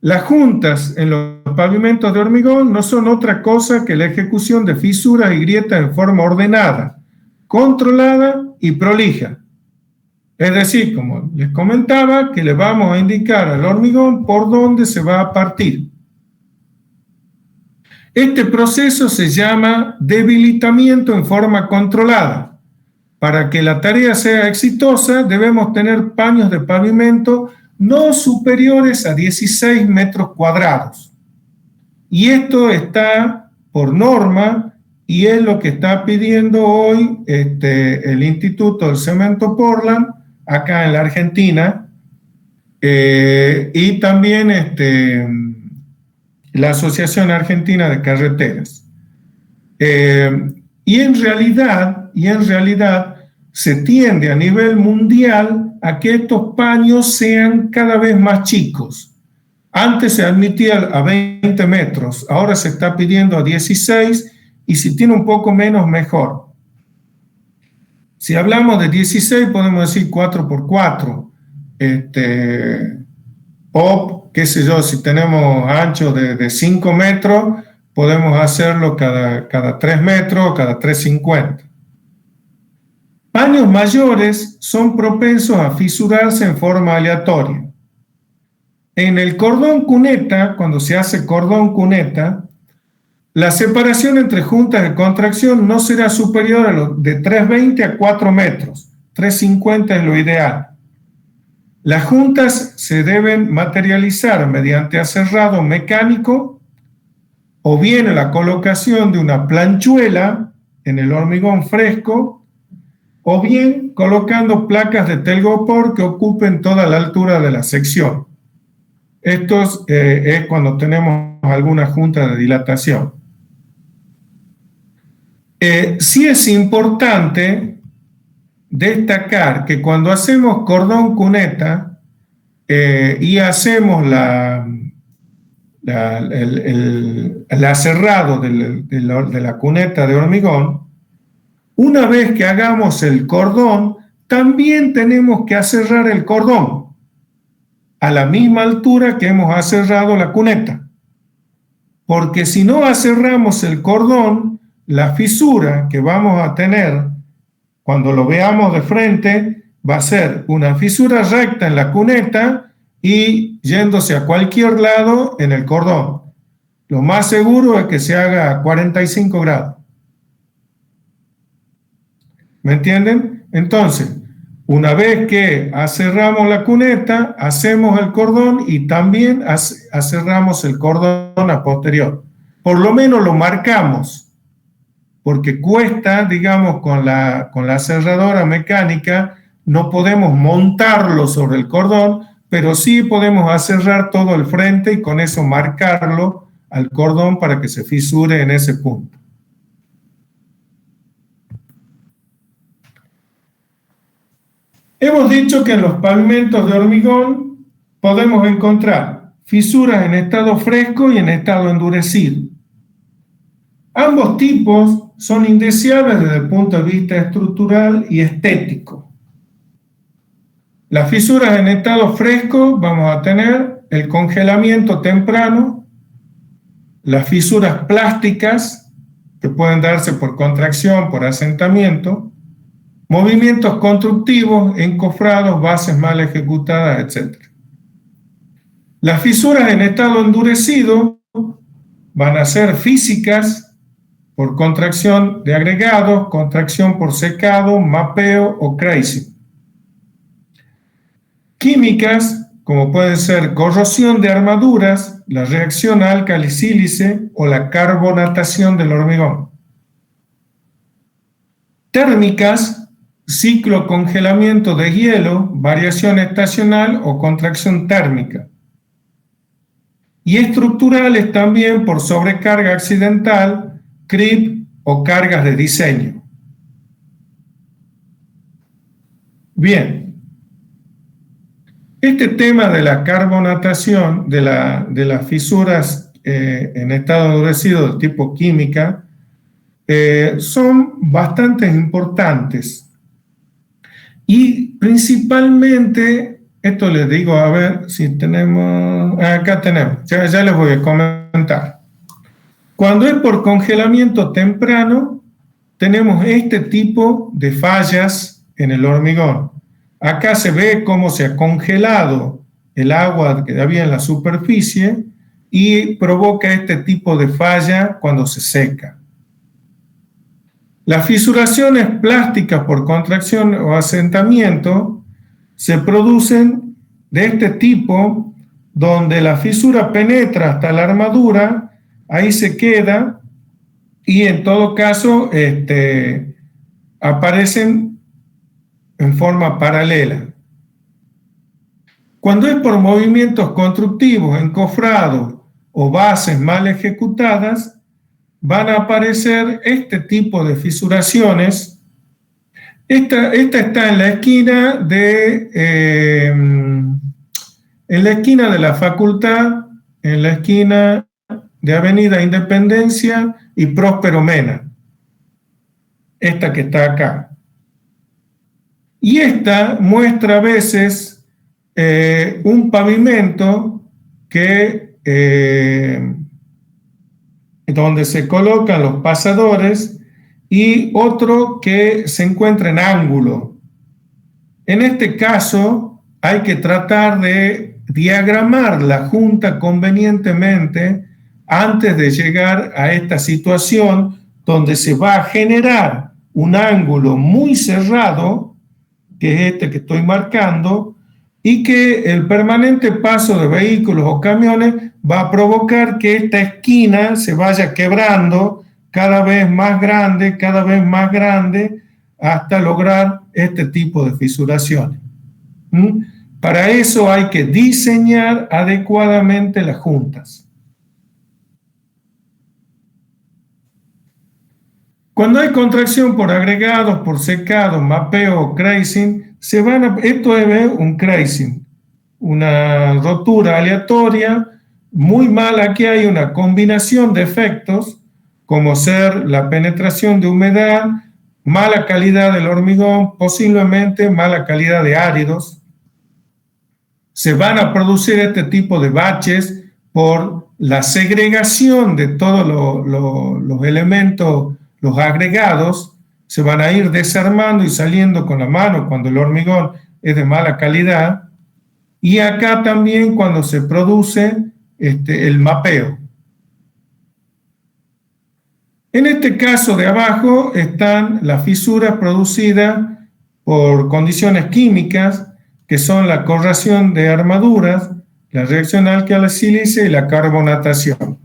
Las juntas en los pavimentos de hormigón no son otra cosa que la ejecución de fisuras y grietas en forma ordenada, controlada y prolija. Es decir, como les comentaba, que le vamos a indicar al hormigón por dónde se va a partir. Este proceso se llama debilitamiento en forma controlada. Para que la tarea sea exitosa, debemos tener paños de pavimento no superiores a 16 metros cuadrados. Y esto está por norma y es lo que está pidiendo hoy el Instituto del Cemento Portland, acá en la Argentina, y también la Asociación Argentina de Carreteras. Y en realidad se tiende a nivel mundial a que estos paños sean cada vez más chicos. Antes se admitía a 20 metros, ahora se está pidiendo a 16 y si tiene un poco menos, mejor. Si hablamos de 16, podemos decir 4x4, o qué sé yo, si tenemos ancho de 5 metros, podemos hacerlo cada 3 metros, cada 3,50. Paños mayores son propensos a fisurarse en forma aleatoria. En el cordón cuneta, cuando se hace cordón cuneta, la separación entre juntas de contracción no será superior a de 3,20 a 4 metros. 3,50 es lo ideal. Las juntas se deben materializar mediante aserrado mecánico o bien la colocación de una planchuela en el hormigón fresco o bien colocando placas de telgopor que ocupen toda la altura de la sección. Esto es cuando tenemos alguna junta de dilatación. Sí es importante destacar que cuando hacemos cordón cuneta y hacemos el aserrado de la cuneta de hormigón, una vez que hagamos el cordón, también tenemos que aserrar el cordón a la misma altura que hemos aserrado la cuneta. Porque si no aserramos el cordón, la fisura que vamos a tener cuando lo veamos de frente va a ser una fisura recta en la cuneta y yéndose a cualquier lado en el cordón. Lo más seguro es que se haga a 45 grados. ¿Me entienden? Entonces, una vez que aserramos la cuneta, hacemos el cordón y también aserramos el cordón a posterior. Por lo menos lo marcamos, porque cuesta, digamos, con la aserradora mecánica, no podemos montarlo sobre el cordón, pero sí podemos aserrar todo el frente y con eso marcarlo al cordón para que se fisure en ese punto. Hemos dicho que en los pavimentos de hormigón podemos encontrar fisuras en estado fresco y en estado endurecido. Ambos tipos son indeseables desde el punto de vista estructural y estético. Las fisuras en estado fresco vamos a tener el congelamiento temprano, las fisuras plásticas, que pueden darse por contracción, por asentamiento, movimientos constructivos, encofrados, bases mal ejecutadas, etc. Las fisuras en estado endurecido van a ser físicas por contracción de agregados, contracción por secado, mapeo o crazing. Químicas, como puede ser corrosión de armaduras, la reacción álcali-sílice o la carbonatación del hormigón. Térmicas, ciclo congelamiento de hielo, variación estacional o contracción térmica. Y estructurales también por sobrecarga accidental, creep o cargas de diseño. Bien. Este tema de la carbonatación, de las fisuras en estado endurecido de tipo química, son bastante importantes. Y principalmente, esto les digo, a ver si tenemos, acá tenemos, ya les voy a comentar. Cuando es por congelamiento temprano, tenemos este tipo de fallas en el hormigón. Acá se ve cómo se ha congelado el agua que había en la superficie y provoca este tipo de falla cuando se seca. Las fisuraciones plásticas por contracción o asentamiento se producen de este tipo, donde la fisura penetra hasta la armadura, ahí se queda y en todo caso aparecen en forma paralela. Cuando es por movimientos constructivos, encofrados o bases mal ejecutadas, van a aparecer este tipo de fisuraciones. Esta está en la esquina de la Facultad, en la esquina de Avenida Independencia y Próspero Mena. Esta que está acá. Y esta muestra a veces un pavimento donde se colocan los pasadores y otro que se encuentra en ángulo. En este caso hay que tratar de diagramar la junta convenientemente antes de llegar a esta situación donde se va a generar un ángulo muy cerrado, que es este que estoy marcando, y que el permanente paso de vehículos o camiones va a provocar que esta esquina se vaya quebrando cada vez más grande, hasta lograr este tipo de fisuraciones. Para eso hay que diseñar adecuadamente las juntas. Cuando hay contracción por agregados, por secado, mapeo o crazing, esto es un crazing, una rotura aleatoria, muy mala. Aquí hay una combinación de efectos, como ser la penetración de humedad, mala calidad del hormigón, posiblemente mala calidad de áridos. Se van a producir este tipo de baches por la segregación de todos los elementos, los agregados se van a ir desarmando y saliendo con la mano cuando el hormigón es de mala calidad, y acá también cuando se produce el mapeo. En este caso de abajo están las fisuras producidas por condiciones químicas, que son la corrosión de armaduras, la reacción álquila-sílice y la carbonatación.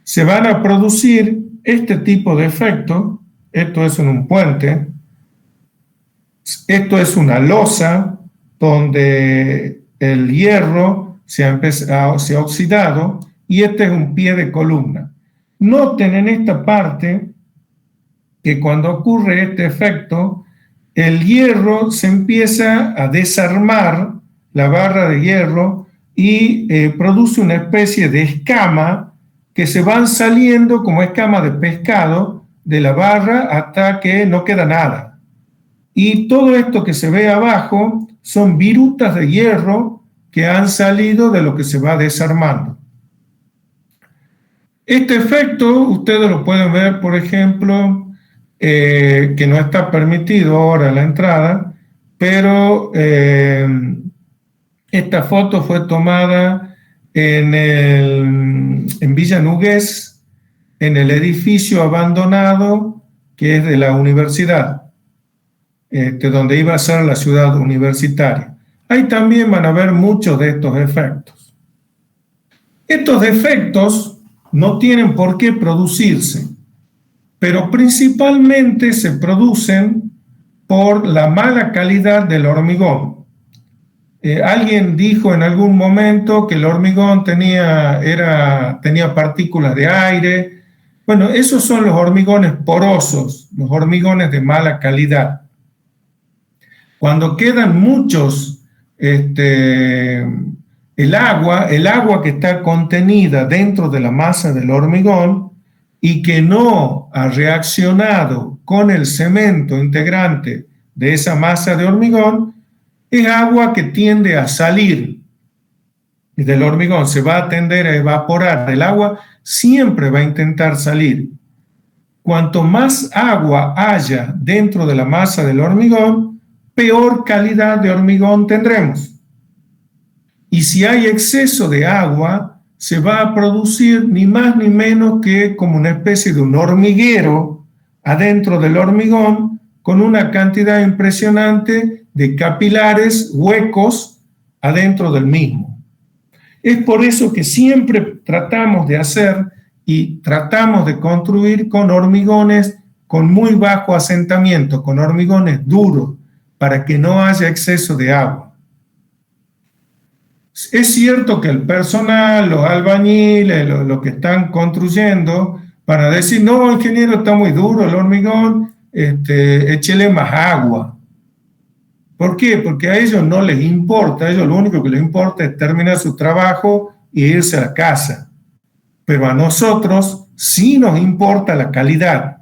Se van a producir este tipo de efecto. Esto es en un puente, esto es una losa donde el hierro se ha oxidado, y este es un pie de columna. Noten en esta parte que cuando ocurre este efecto, el hierro se empieza a desarmar, la barra de hierro, y produce una especie de escama que se van saliendo como escama de pescado de la barra hasta que no queda nada. Y todo esto que se ve abajo son virutas de hierro que han salido de lo que se va desarmando. Este efecto ustedes lo pueden ver, por ejemplo, que no está permitido ahora la entrada, pero esta foto fue tomada en Villa Nugués, en el edificio abandonado que es de la universidad, donde iba a ser la ciudad universitaria. Ahí también van a ver muchos de estos efectos. Estos defectos no tienen por qué producirse, pero principalmente se producen por la mala calidad del hormigón. Alguien dijo en algún momento que el hormigón tenía partículas de aire. Bueno, esos son los hormigones porosos, los hormigones de mala calidad. Cuando quedan muchos, el agua que está contenida dentro de la masa del hormigón y que no ha reaccionado con el cemento integrante de esa masa de hormigón, es agua que tiende a salir del hormigón, se va a tender a evaporar. El agua siempre va a intentar salir. Cuanto más agua haya dentro de la masa del hormigón, peor calidad de hormigón tendremos. Y si hay exceso de agua, se va a producir ni más ni menos que como una especie de un hormiguero adentro del hormigón, con una cantidad impresionante de capilares, huecos adentro del mismo. Es por eso que siempre tratamos de hacer y tratamos de construir con hormigones con muy bajo asentamiento, con hormigones duros, para que no haya exceso de agua. Es cierto que el personal, los albañiles, los que están construyendo, van a decir, no, ingeniero, está muy duro el hormigón, échele más agua. ¿Por qué? Porque a ellos no les importa, a ellos lo único que les importa es terminar su trabajo e irse a la casa. Pero a nosotros sí nos importa la calidad.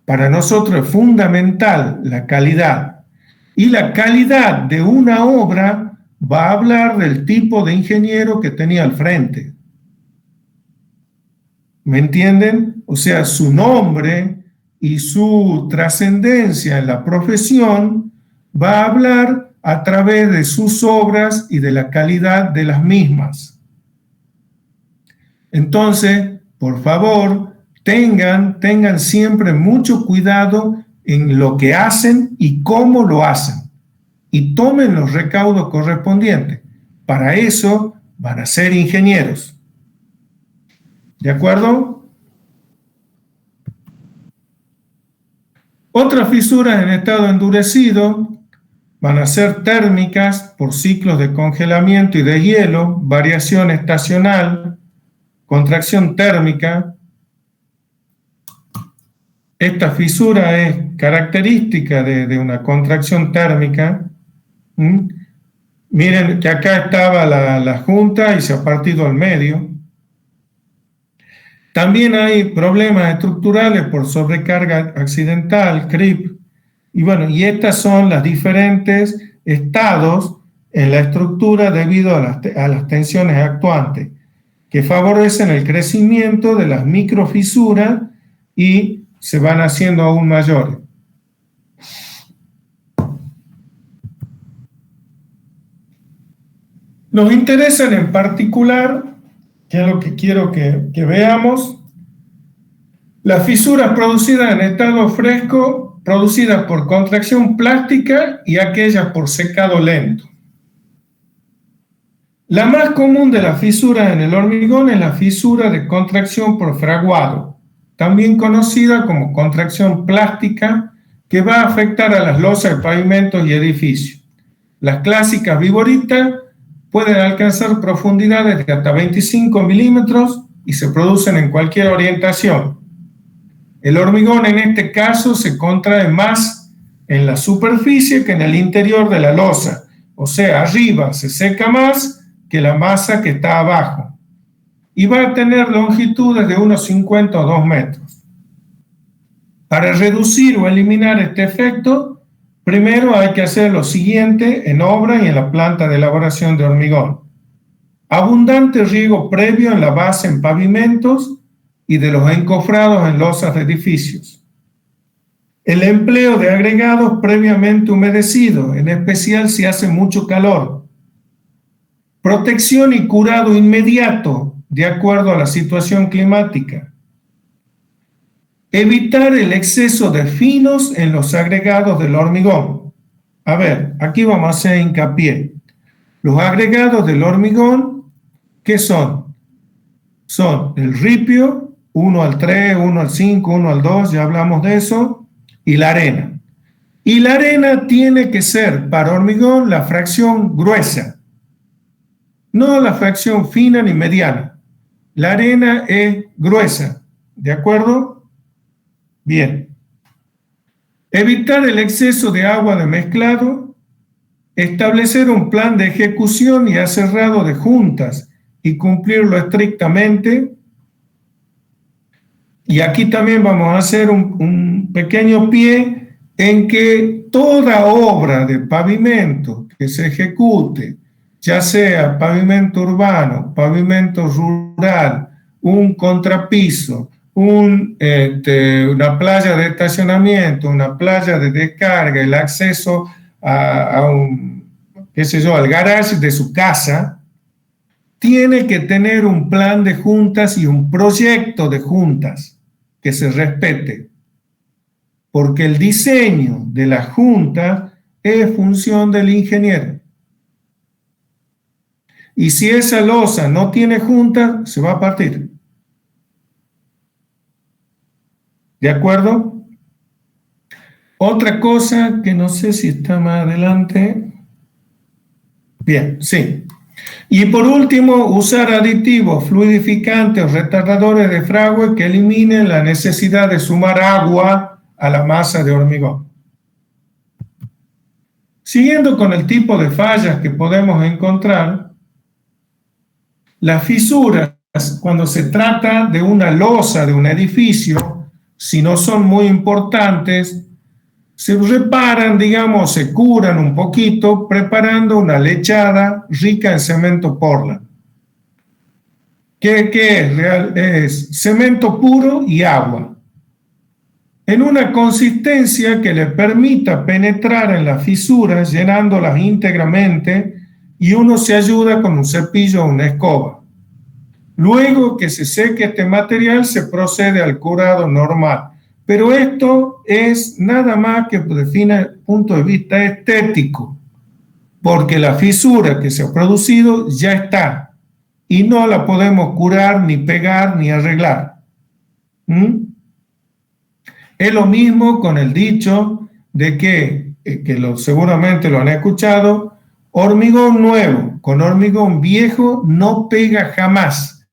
Para nosotros es fundamental la calidad. Y la calidad de una obra va a hablar del tipo de ingeniero que tenía al frente. ¿Me entienden? O sea, su nombre y su trascendencia en la profesión va a hablar a través de sus obras y de la calidad de las mismas. Entonces, por favor, tengan siempre mucho cuidado en lo que hacen y cómo lo hacen. Y tomen los recaudos correspondientes. Para eso van a ser ingenieros. ¿De acuerdo? Otras fisuras en estado endurecido van a ser térmicas por ciclos de congelamiento y de hielo, variación estacional, contracción térmica. Esta fisura es característica de una contracción térmica. Miren que acá estaba la junta y se ha partido al medio. También hay problemas estructurales por sobrecarga accidental, creep. Y bueno, y estas son las diferentes estados en la estructura debido a las tensiones actuantes, que favorecen el crecimiento de las microfisuras y se van haciendo aún mayores. Nos interesan en particular, que es lo que quiero que veamos, las fisuras producidas en estado fresco, producidas por contracción plástica y aquellas por secado lento. La más común de las fisuras en el hormigón es la fisura de contracción por fraguado, también conocida como contracción plástica, que va a afectar a las losas de pavimentos y edificios. Las clásicas viboritas pueden alcanzar profundidades de hasta 25 milímetros y se producen en cualquier orientación. El hormigón en este caso se contrae más en la superficie que en el interior de la losa, o sea, arriba se seca más que la masa que está abajo, y va a tener longitudes de unos 50 o 2 metros. Para reducir o eliminar este efecto, primero hay que hacer lo siguiente en obra y en la planta de elaboración de hormigón: abundante riego previo en la base en pavimentos y de los encofrados en losas de edificios. El empleo de agregados previamente humedecidos, en especial si hace mucho calor. Protección y curado inmediato, de acuerdo a la situación climática. Evitar el exceso de finos en los agregados del hormigón. A ver, aquí vamos a hacer hincapié. Los agregados del hormigón, ¿qué son? Son el ripio, 1 al 3, 1 al 5, 1 al 2, ya hablamos de eso, y la arena. Y la arena tiene que ser para hormigón la fracción gruesa, no la fracción fina ni mediana. La arena es gruesa, ¿de acuerdo? Bien. Evitar el exceso de agua de mezclado, establecer un plan de ejecución y aserrado de juntas y cumplirlo estrictamente. Y aquí también vamos a hacer un pequeño pie en que toda obra de pavimento que se ejecute, ya sea pavimento urbano, pavimento rural, un contrapiso, una playa de estacionamiento, una playa de descarga, el acceso al garage de su casa, tiene que tener un plan de juntas y un proyecto de juntas que se respete, porque el diseño de la junta es función del ingeniero. Y si esa losa no tiene junta, se va a partir. ¿De acuerdo? Otra cosa que no sé si está más adelante. Bien, sí. Y por último, usar aditivos fluidificantes o retardadores de fragua que eliminen la necesidad de sumar agua a la masa de hormigón. Siguiendo con el tipo de fallas que podemos encontrar, las fisuras, cuando se trata de una losa de un edificio, si no son muy importantes, se reparan, digamos, se curan un poquito preparando una lechada rica en cemento Portland. ¿Qué es? Es cemento puro y agua, en una consistencia que le permita penetrar en las fisuras llenándolas íntegramente, y uno se ayuda con un cepillo o una escoba. Luego que se seque este material, se procede al curado normal. Pero esto es nada más que desde el punto de vista estético, porque la fisura que se ha producido ya está y no la podemos curar, ni pegar, ni arreglar. Es lo mismo con el dicho de que seguramente lo han escuchado: hormigón nuevo con hormigón viejo no pega jamás.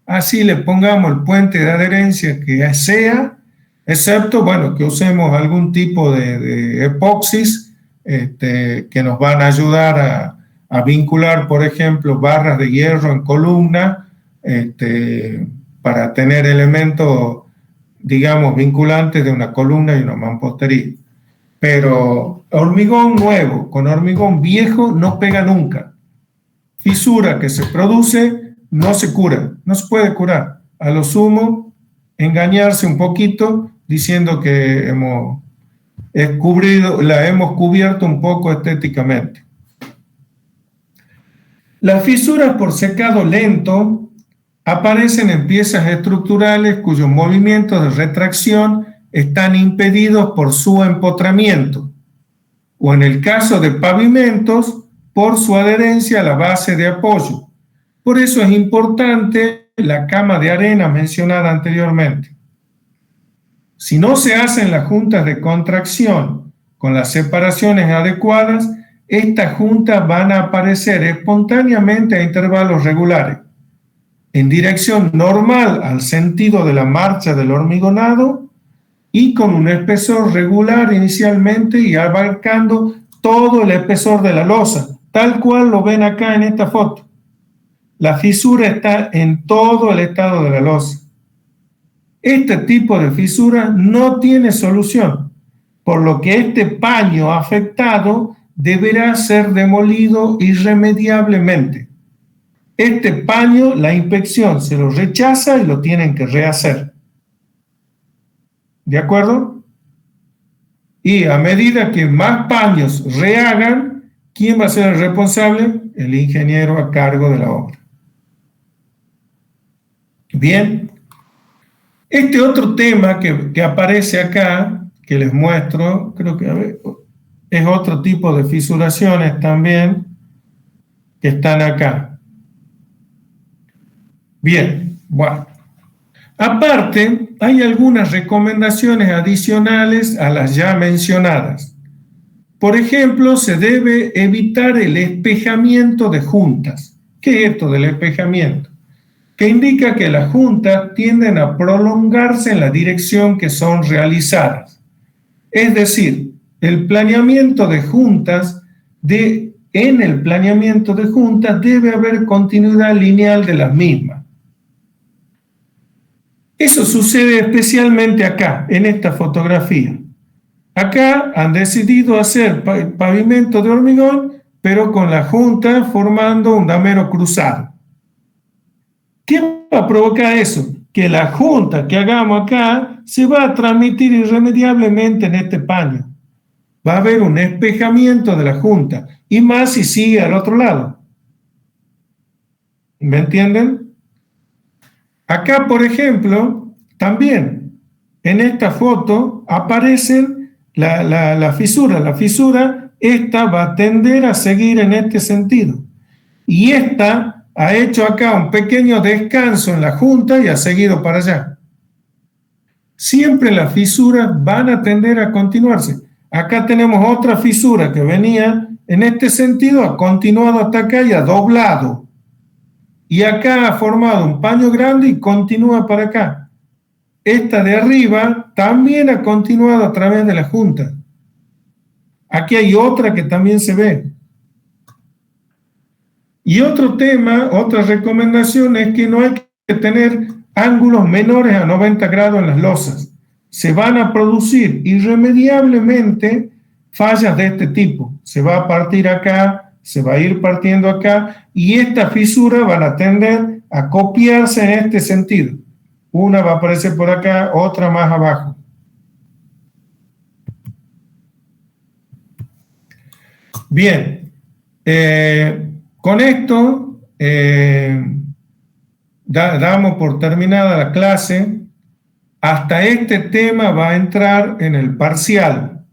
Así le pongamos el puente de adherencia que sea, excepto, bueno, que usemos algún tipo de epoxis que nos van a ayudar a vincular, por ejemplo, barras de hierro en columna, para tener elementos, digamos, vinculantes de una columna y una mampostería. Pero hormigón nuevo con hormigón viejo no pega nunca. Fisura que se produce no se cura, no se puede curar. A lo sumo engañarse un poquito diciendo que la hemos cubierto un poco estéticamente. Las fisuras por secado lento aparecen en piezas estructurales cuyos movimientos de retracción están impedidos por su empotramiento, o en el caso de pavimentos, por su adherencia a la base de apoyo. Por eso es importante la cama de arena mencionada anteriormente. Si no se hacen las juntas de contracción con las separaciones adecuadas, estas juntas van a aparecer espontáneamente a intervalos regulares, en dirección normal al sentido de la marcha del hormigonado y con un espesor regular inicialmente y abarcando todo el espesor de la losa, tal cual lo ven acá en esta foto. La fisura está en todo el estado de la losa. Este tipo de fisura no tiene solución, por lo que este paño afectado deberá ser demolido irremediablemente. Este paño, la inspección se lo rechaza y lo tienen que rehacer. ¿De acuerdo? Y a medida que más paños rehagan, ¿quién va a ser el responsable? El ingeniero a cargo de la obra. Bien. Este otro tema que aparece acá, que les muestro, creo que es otro tipo de fisuraciones también que están acá. Bien, bueno. Aparte, hay algunas recomendaciones adicionales a las ya mencionadas. Por ejemplo, se debe evitar el espejamiento de juntas. ¿Qué es esto del espejamiento? Que indica que las juntas tienden a prolongarse en la dirección que son realizadas. Es decir, en el planeamiento de juntas debe haber continuidad lineal de las mismas. Eso sucede especialmente acá, en esta fotografía. Acá han decidido hacer pavimento de hormigón, pero con la junta formando un damero cruzado. ¿Qué va a provocar eso? Que la junta que hagamos acá se va a transmitir irremediablemente en este paño. Va a haber un espejamiento de la junta, y más si sigue al otro lado. ¿Me entienden? Acá, por ejemplo, también en esta foto aparecen la fisura. La fisura, esta va a tender a seguir en este sentido. Y esta ha hecho acá un pequeño descanso en la junta y ha seguido para allá. Siempre las fisuras van a tender a continuarse. Acá tenemos otra fisura que venía en este sentido, ha continuado hasta acá y ha doblado. Y acá ha formado un paño grande y continúa para acá. Esta de arriba también ha continuado a través de la junta. Aquí hay otra que también se ve. Y otro tema, otra recomendación es que no hay que tener ángulos menores a 90 grados en las losas. Se van a producir irremediablemente fallas de este tipo. Se va a partir acá, se va a ir partiendo acá, y estas fisuras van a tender a copiarse en este sentido. Una va a aparecer por acá, otra más abajo. Bien, con esto damos por terminada la clase. Hasta este tema va a entrar en el parcial.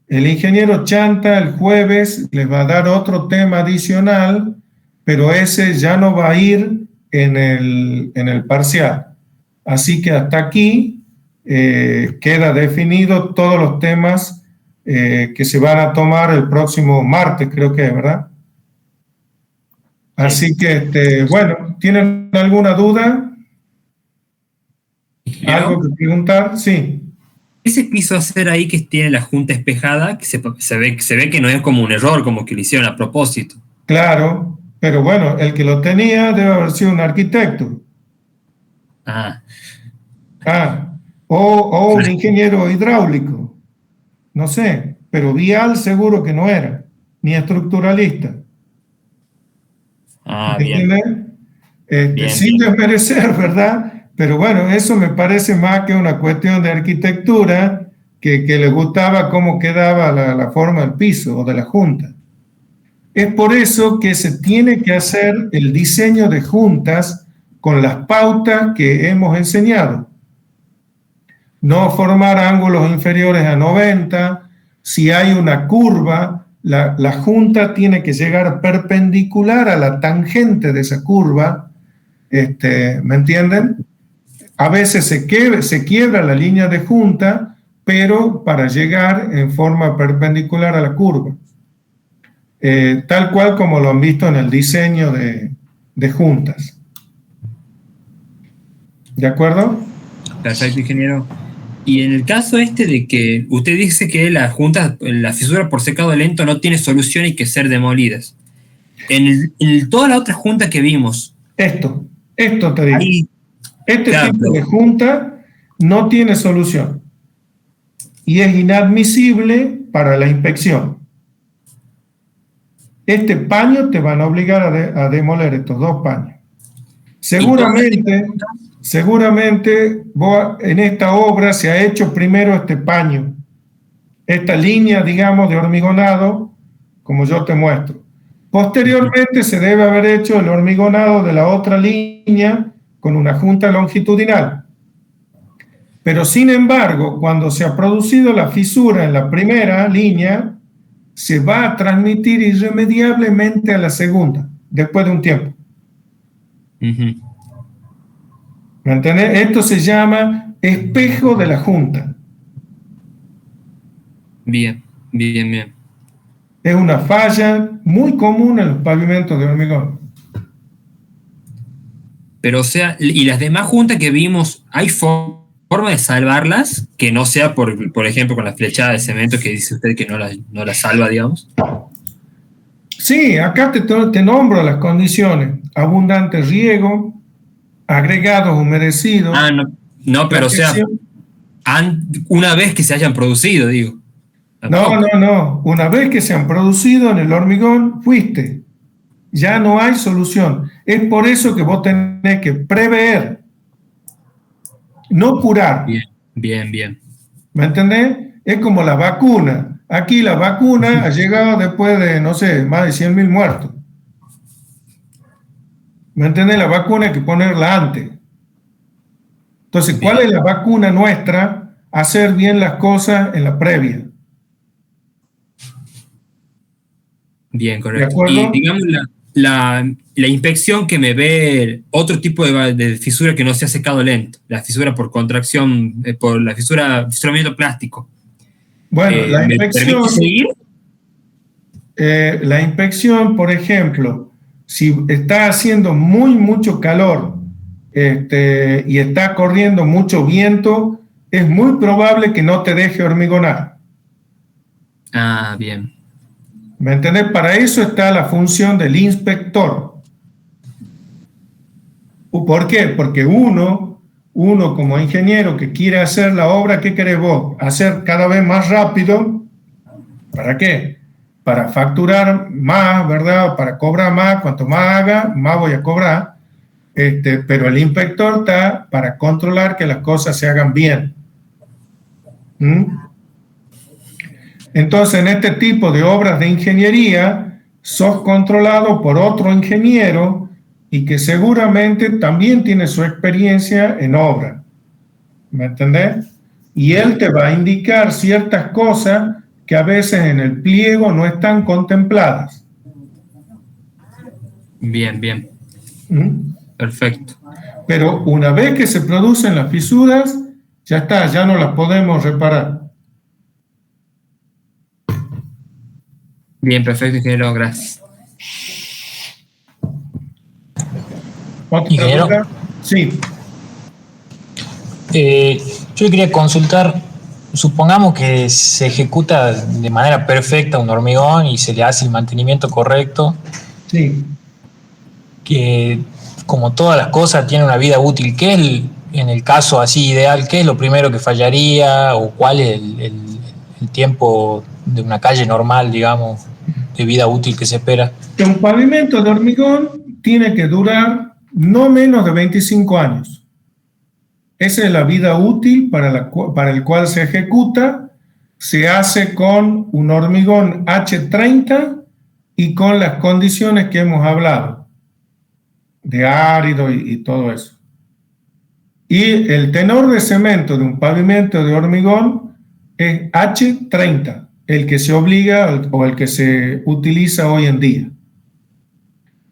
El ingeniero Chanta el jueves les va a dar otro tema adicional, pero ese ya no va a ir en el parcial. Así que hasta aquí queda definido todos los temas que se van a tomar el próximo martes, creo que es, ¿verdad? Así que, bueno, ¿tienen alguna duda? ¿Algo que preguntar? Sí. ¿Qué se quiso hacer ahí que tiene la junta espejada? Que se ve que no es como un error, como que lo hicieron a propósito. Claro, pero bueno, el que lo tenía debe haber sido un arquitecto. O un ingeniero hidráulico. No sé, pero vial seguro que no era, ni estructuralista. Bien. Bien. Sin desmerecer, ¿verdad? Pero bueno, eso me parece más que una cuestión de arquitectura, que le gustaba cómo quedaba la forma del piso o de la junta. Es por eso que se tiene que hacer el diseño de juntas con las pautas que hemos enseñado. No formar ángulos inferiores a 90. Si hay una curva, la junta tiene que llegar perpendicular a la tangente de esa curva. ¿Me entienden? A veces se quiebra la línea de junta, pero para llegar en forma perpendicular a la curva. Tal cual como lo han visto en el diseño de juntas. ¿De acuerdo? Perfecto, ingeniero. Y en el caso de que usted dice que la fisura por secado lento no tiene solución y hay que ser demolidas. En toda la otra junta que vimos. Esto te digo. Ahí, claro, tipo de junta no tiene solución. Y es inadmisible para la inspección. Este paño te van a obligar a demoler estos 2 paños. Seguramente vos, en esta obra se ha hecho primero este paño, esta línea, digamos, de hormigonado, como yo te muestro. Posteriormente se debe haber hecho el hormigonado de la otra línea con una junta longitudinal. Pero sin embargo, cuando se ha producido la fisura en la primera línea, se va a transmitir irremediablemente a la segunda, después de un tiempo. ¿Me entendés? Esto se llama espejo de la junta. Bien. Es una falla muy común en los pavimentos de hormigón. Pero, o sea, y las demás juntas que vimos, ¿hay forma de salvarlas? Que no sea, por ejemplo, con la flechada de cemento que dice usted que no la salva, digamos. Sí, acá te nombro las condiciones. Abundante riego, agregados humedecidos. No, pero o sea, una vez que se hayan producido, digo. No. Una vez que se han producido en el hormigón, fuiste. Ya no hay solución. Es por eso que vos tenés que prever, no curar. Bien. ¿Me entendés? Es como la vacuna. Aquí la vacuna ha llegado después de, no sé, más de 100.000 muertos. ¿Me entendés? La vacuna hay que ponerla antes. Entonces, ¿cuál es la vacuna nuestra? Hacer bien las cosas en la previa. Bien, correcto. Y digamos la inspección que me ve otro tipo de fisura que no sea secado lento, la fisura por contracción, por la fisuramiento plástico. Bueno, la inspección. ¿Me permite seguir? La inspección, por ejemplo, si está haciendo mucho calor y está corriendo mucho viento, es muy probable que no te deje hormigonar. Ah, bien. ¿Me entendés? Para eso está la función del inspector. ¿Por qué? Porque uno como ingeniero que quiere hacer la obra, ¿qué querés vos? Hacer cada vez más rápido. ¿Para qué? Para facturar más, ¿verdad? Para cobrar más. Cuanto más haga, más voy a cobrar. Pero el inspector está para controlar que las cosas se hagan bien. Entonces, en este tipo de obras de ingeniería, sos controlado por otro ingeniero y que seguramente también tiene su experiencia en obra. ¿Me entendés? Y él te va a indicar ciertas cosas que a veces en el pliego no están contempladas. Bien. Perfecto. Pero una vez que se producen las fisuras, ya está, ya no las podemos reparar. Bien, perfecto, ingeniero, gracias. ¿Ingeniero? Sí. Yo quería consultar, supongamos que se ejecuta de manera perfecta un hormigón y se le hace el mantenimiento correcto. Sí. Que como todas las cosas tiene una vida útil. ¿Qué es en el caso así ideal, qué es lo primero que fallaría o cuál es el tiempo de una calle normal, digamos, de vida útil que se espera? Un pavimento de hormigón tiene que durar no menos de 25 años. Esa es la vida útil para el cual se ejecuta. Se hace con un hormigón H30 y con las condiciones que hemos hablado, de árido y todo eso. Y el tenor de cemento de un pavimento de hormigón es H30, el que se obliga o el que se utiliza hoy en día.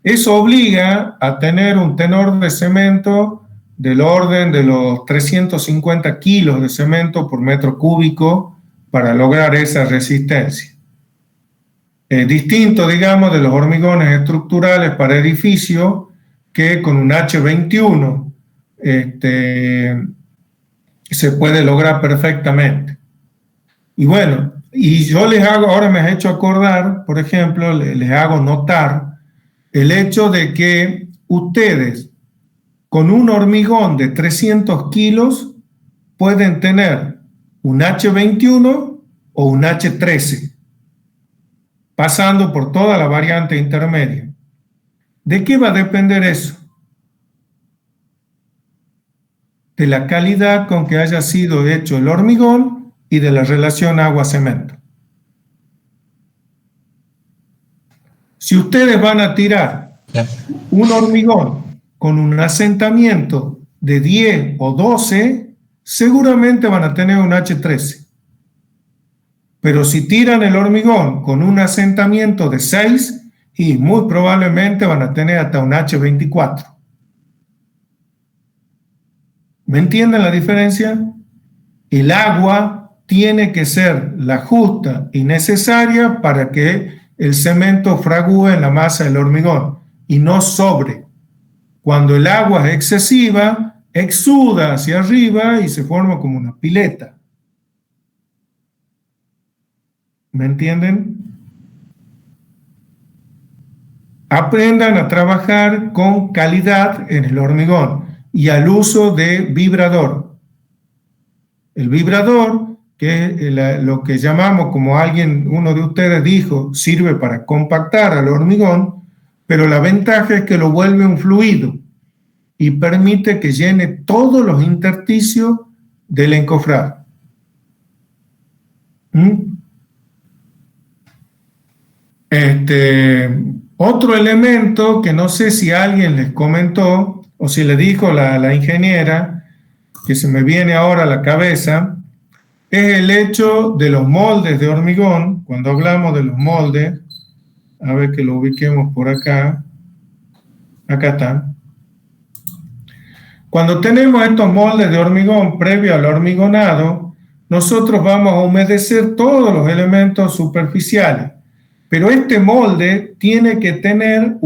Eso obliga a tener un tenor de cemento del orden de los 350 kilos de cemento por metro cúbico para lograr esa resistencia. Distinto, digamos, de los hormigones estructurales para edificio, que con un H21 se puede lograr perfectamente. Y bueno, y yo les hago, ahora me has hecho acordar, por ejemplo, les hago notar el hecho de que ustedes con un hormigón de 300 kilos pueden tener un H21 o un H13, pasando por toda la variante intermedia. ¿De qué va a depender eso? De la calidad con que haya sido hecho el hormigón y de la relación agua-cemento. Si ustedes van a tirar un hormigón con un asentamiento de 10 o 12, seguramente van a tener un H13. Pero si tiran el hormigón con un asentamiento de 6, y muy probablemente van a tener hasta un H24. ¿Me entienden la diferencia? El agua tiene que ser la justa y necesaria para que el cemento fragúe en la masa del hormigón y no sobre. Cuando el agua es excesiva, exuda hacia arriba y se forma como una pileta. ¿Me entienden? Aprendan a trabajar con calidad en el hormigón y al uso de vibrador. El vibrador, que es lo que llamamos, como uno de ustedes dijo, sirve para compactar al hormigón, pero la ventaja es que lo vuelve un fluido y permite que llene todos los intersticios del encofrado. Otro elemento que no sé si alguien les comentó o si le dijo la ingeniera, que se me viene ahora a la cabeza, es el hecho de los moldes de hormigón. Cuando hablamos de los moldes, a ver que lo ubiquemos por acá. Acá están. Cuando tenemos estos moldes de hormigón previo al hormigonado, nosotros vamos a humedecer todos los elementos superficiales. Pero este molde tiene que tener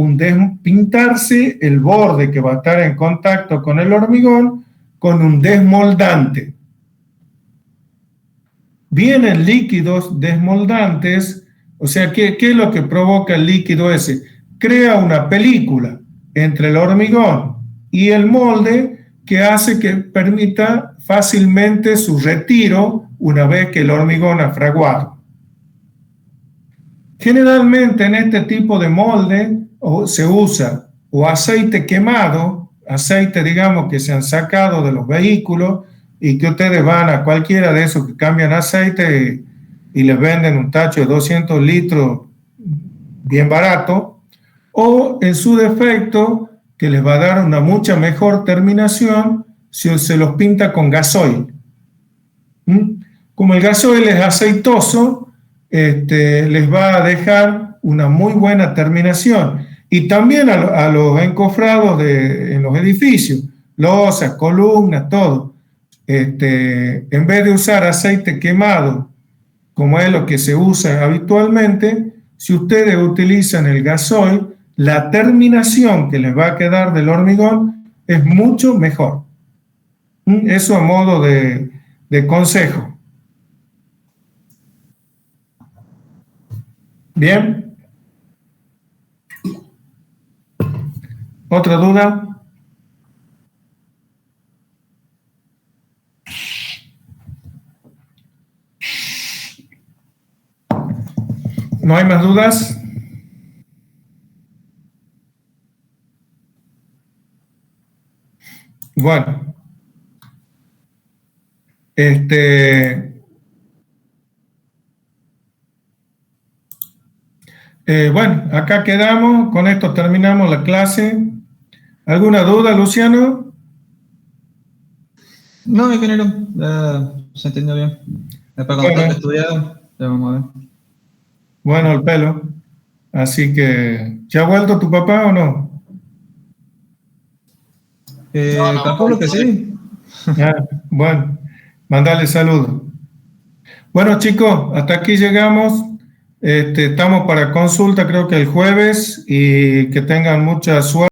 pintarse el borde que va a estar en contacto con el hormigón con un desmoldante. Vienen líquidos desmoldantes, o sea, ¿qué es lo que provoca el líquido ese? Crea una película entre el hormigón y el molde que hace que permita fácilmente su retiro una vez que el hormigón ha fraguado. Generalmente en este tipo de molde se usa o aceite quemado, aceite, digamos, que se han sacado de los vehículos y que ustedes van a cualquiera de esos que cambian aceite y les venden un tacho de 200 litros bien barato, o en su defecto, que les va a dar una mucha mejor terminación si se los pinta con gasoil. Como el gasoil es aceitoso, les va a dejar una muy buena terminación. Y también a los encofrados en los edificios, losas, columnas, todo. En vez de usar aceite quemado, como es lo que se usa habitualmente, si ustedes utilizan el gasoil, la terminación que les va a quedar del hormigón es mucho mejor. Eso a modo de consejo. Bien. ¿Otra duda? ¿No hay más dudas? Bueno, Bueno, acá quedamos, con esto terminamos la clase. ¿Alguna duda, Luciano? No, ingeniero, se entendió bien. Después cuando tenga estudiado, ya vamos a ver. Bueno, el pelo. Así que, ¿ya ha vuelto tu papá o no? Calculo que sí. Bueno, mandale saludos. Bueno, chicos, hasta aquí llegamos. Estamos para consulta, creo que el jueves, y que tengan mucha suerte.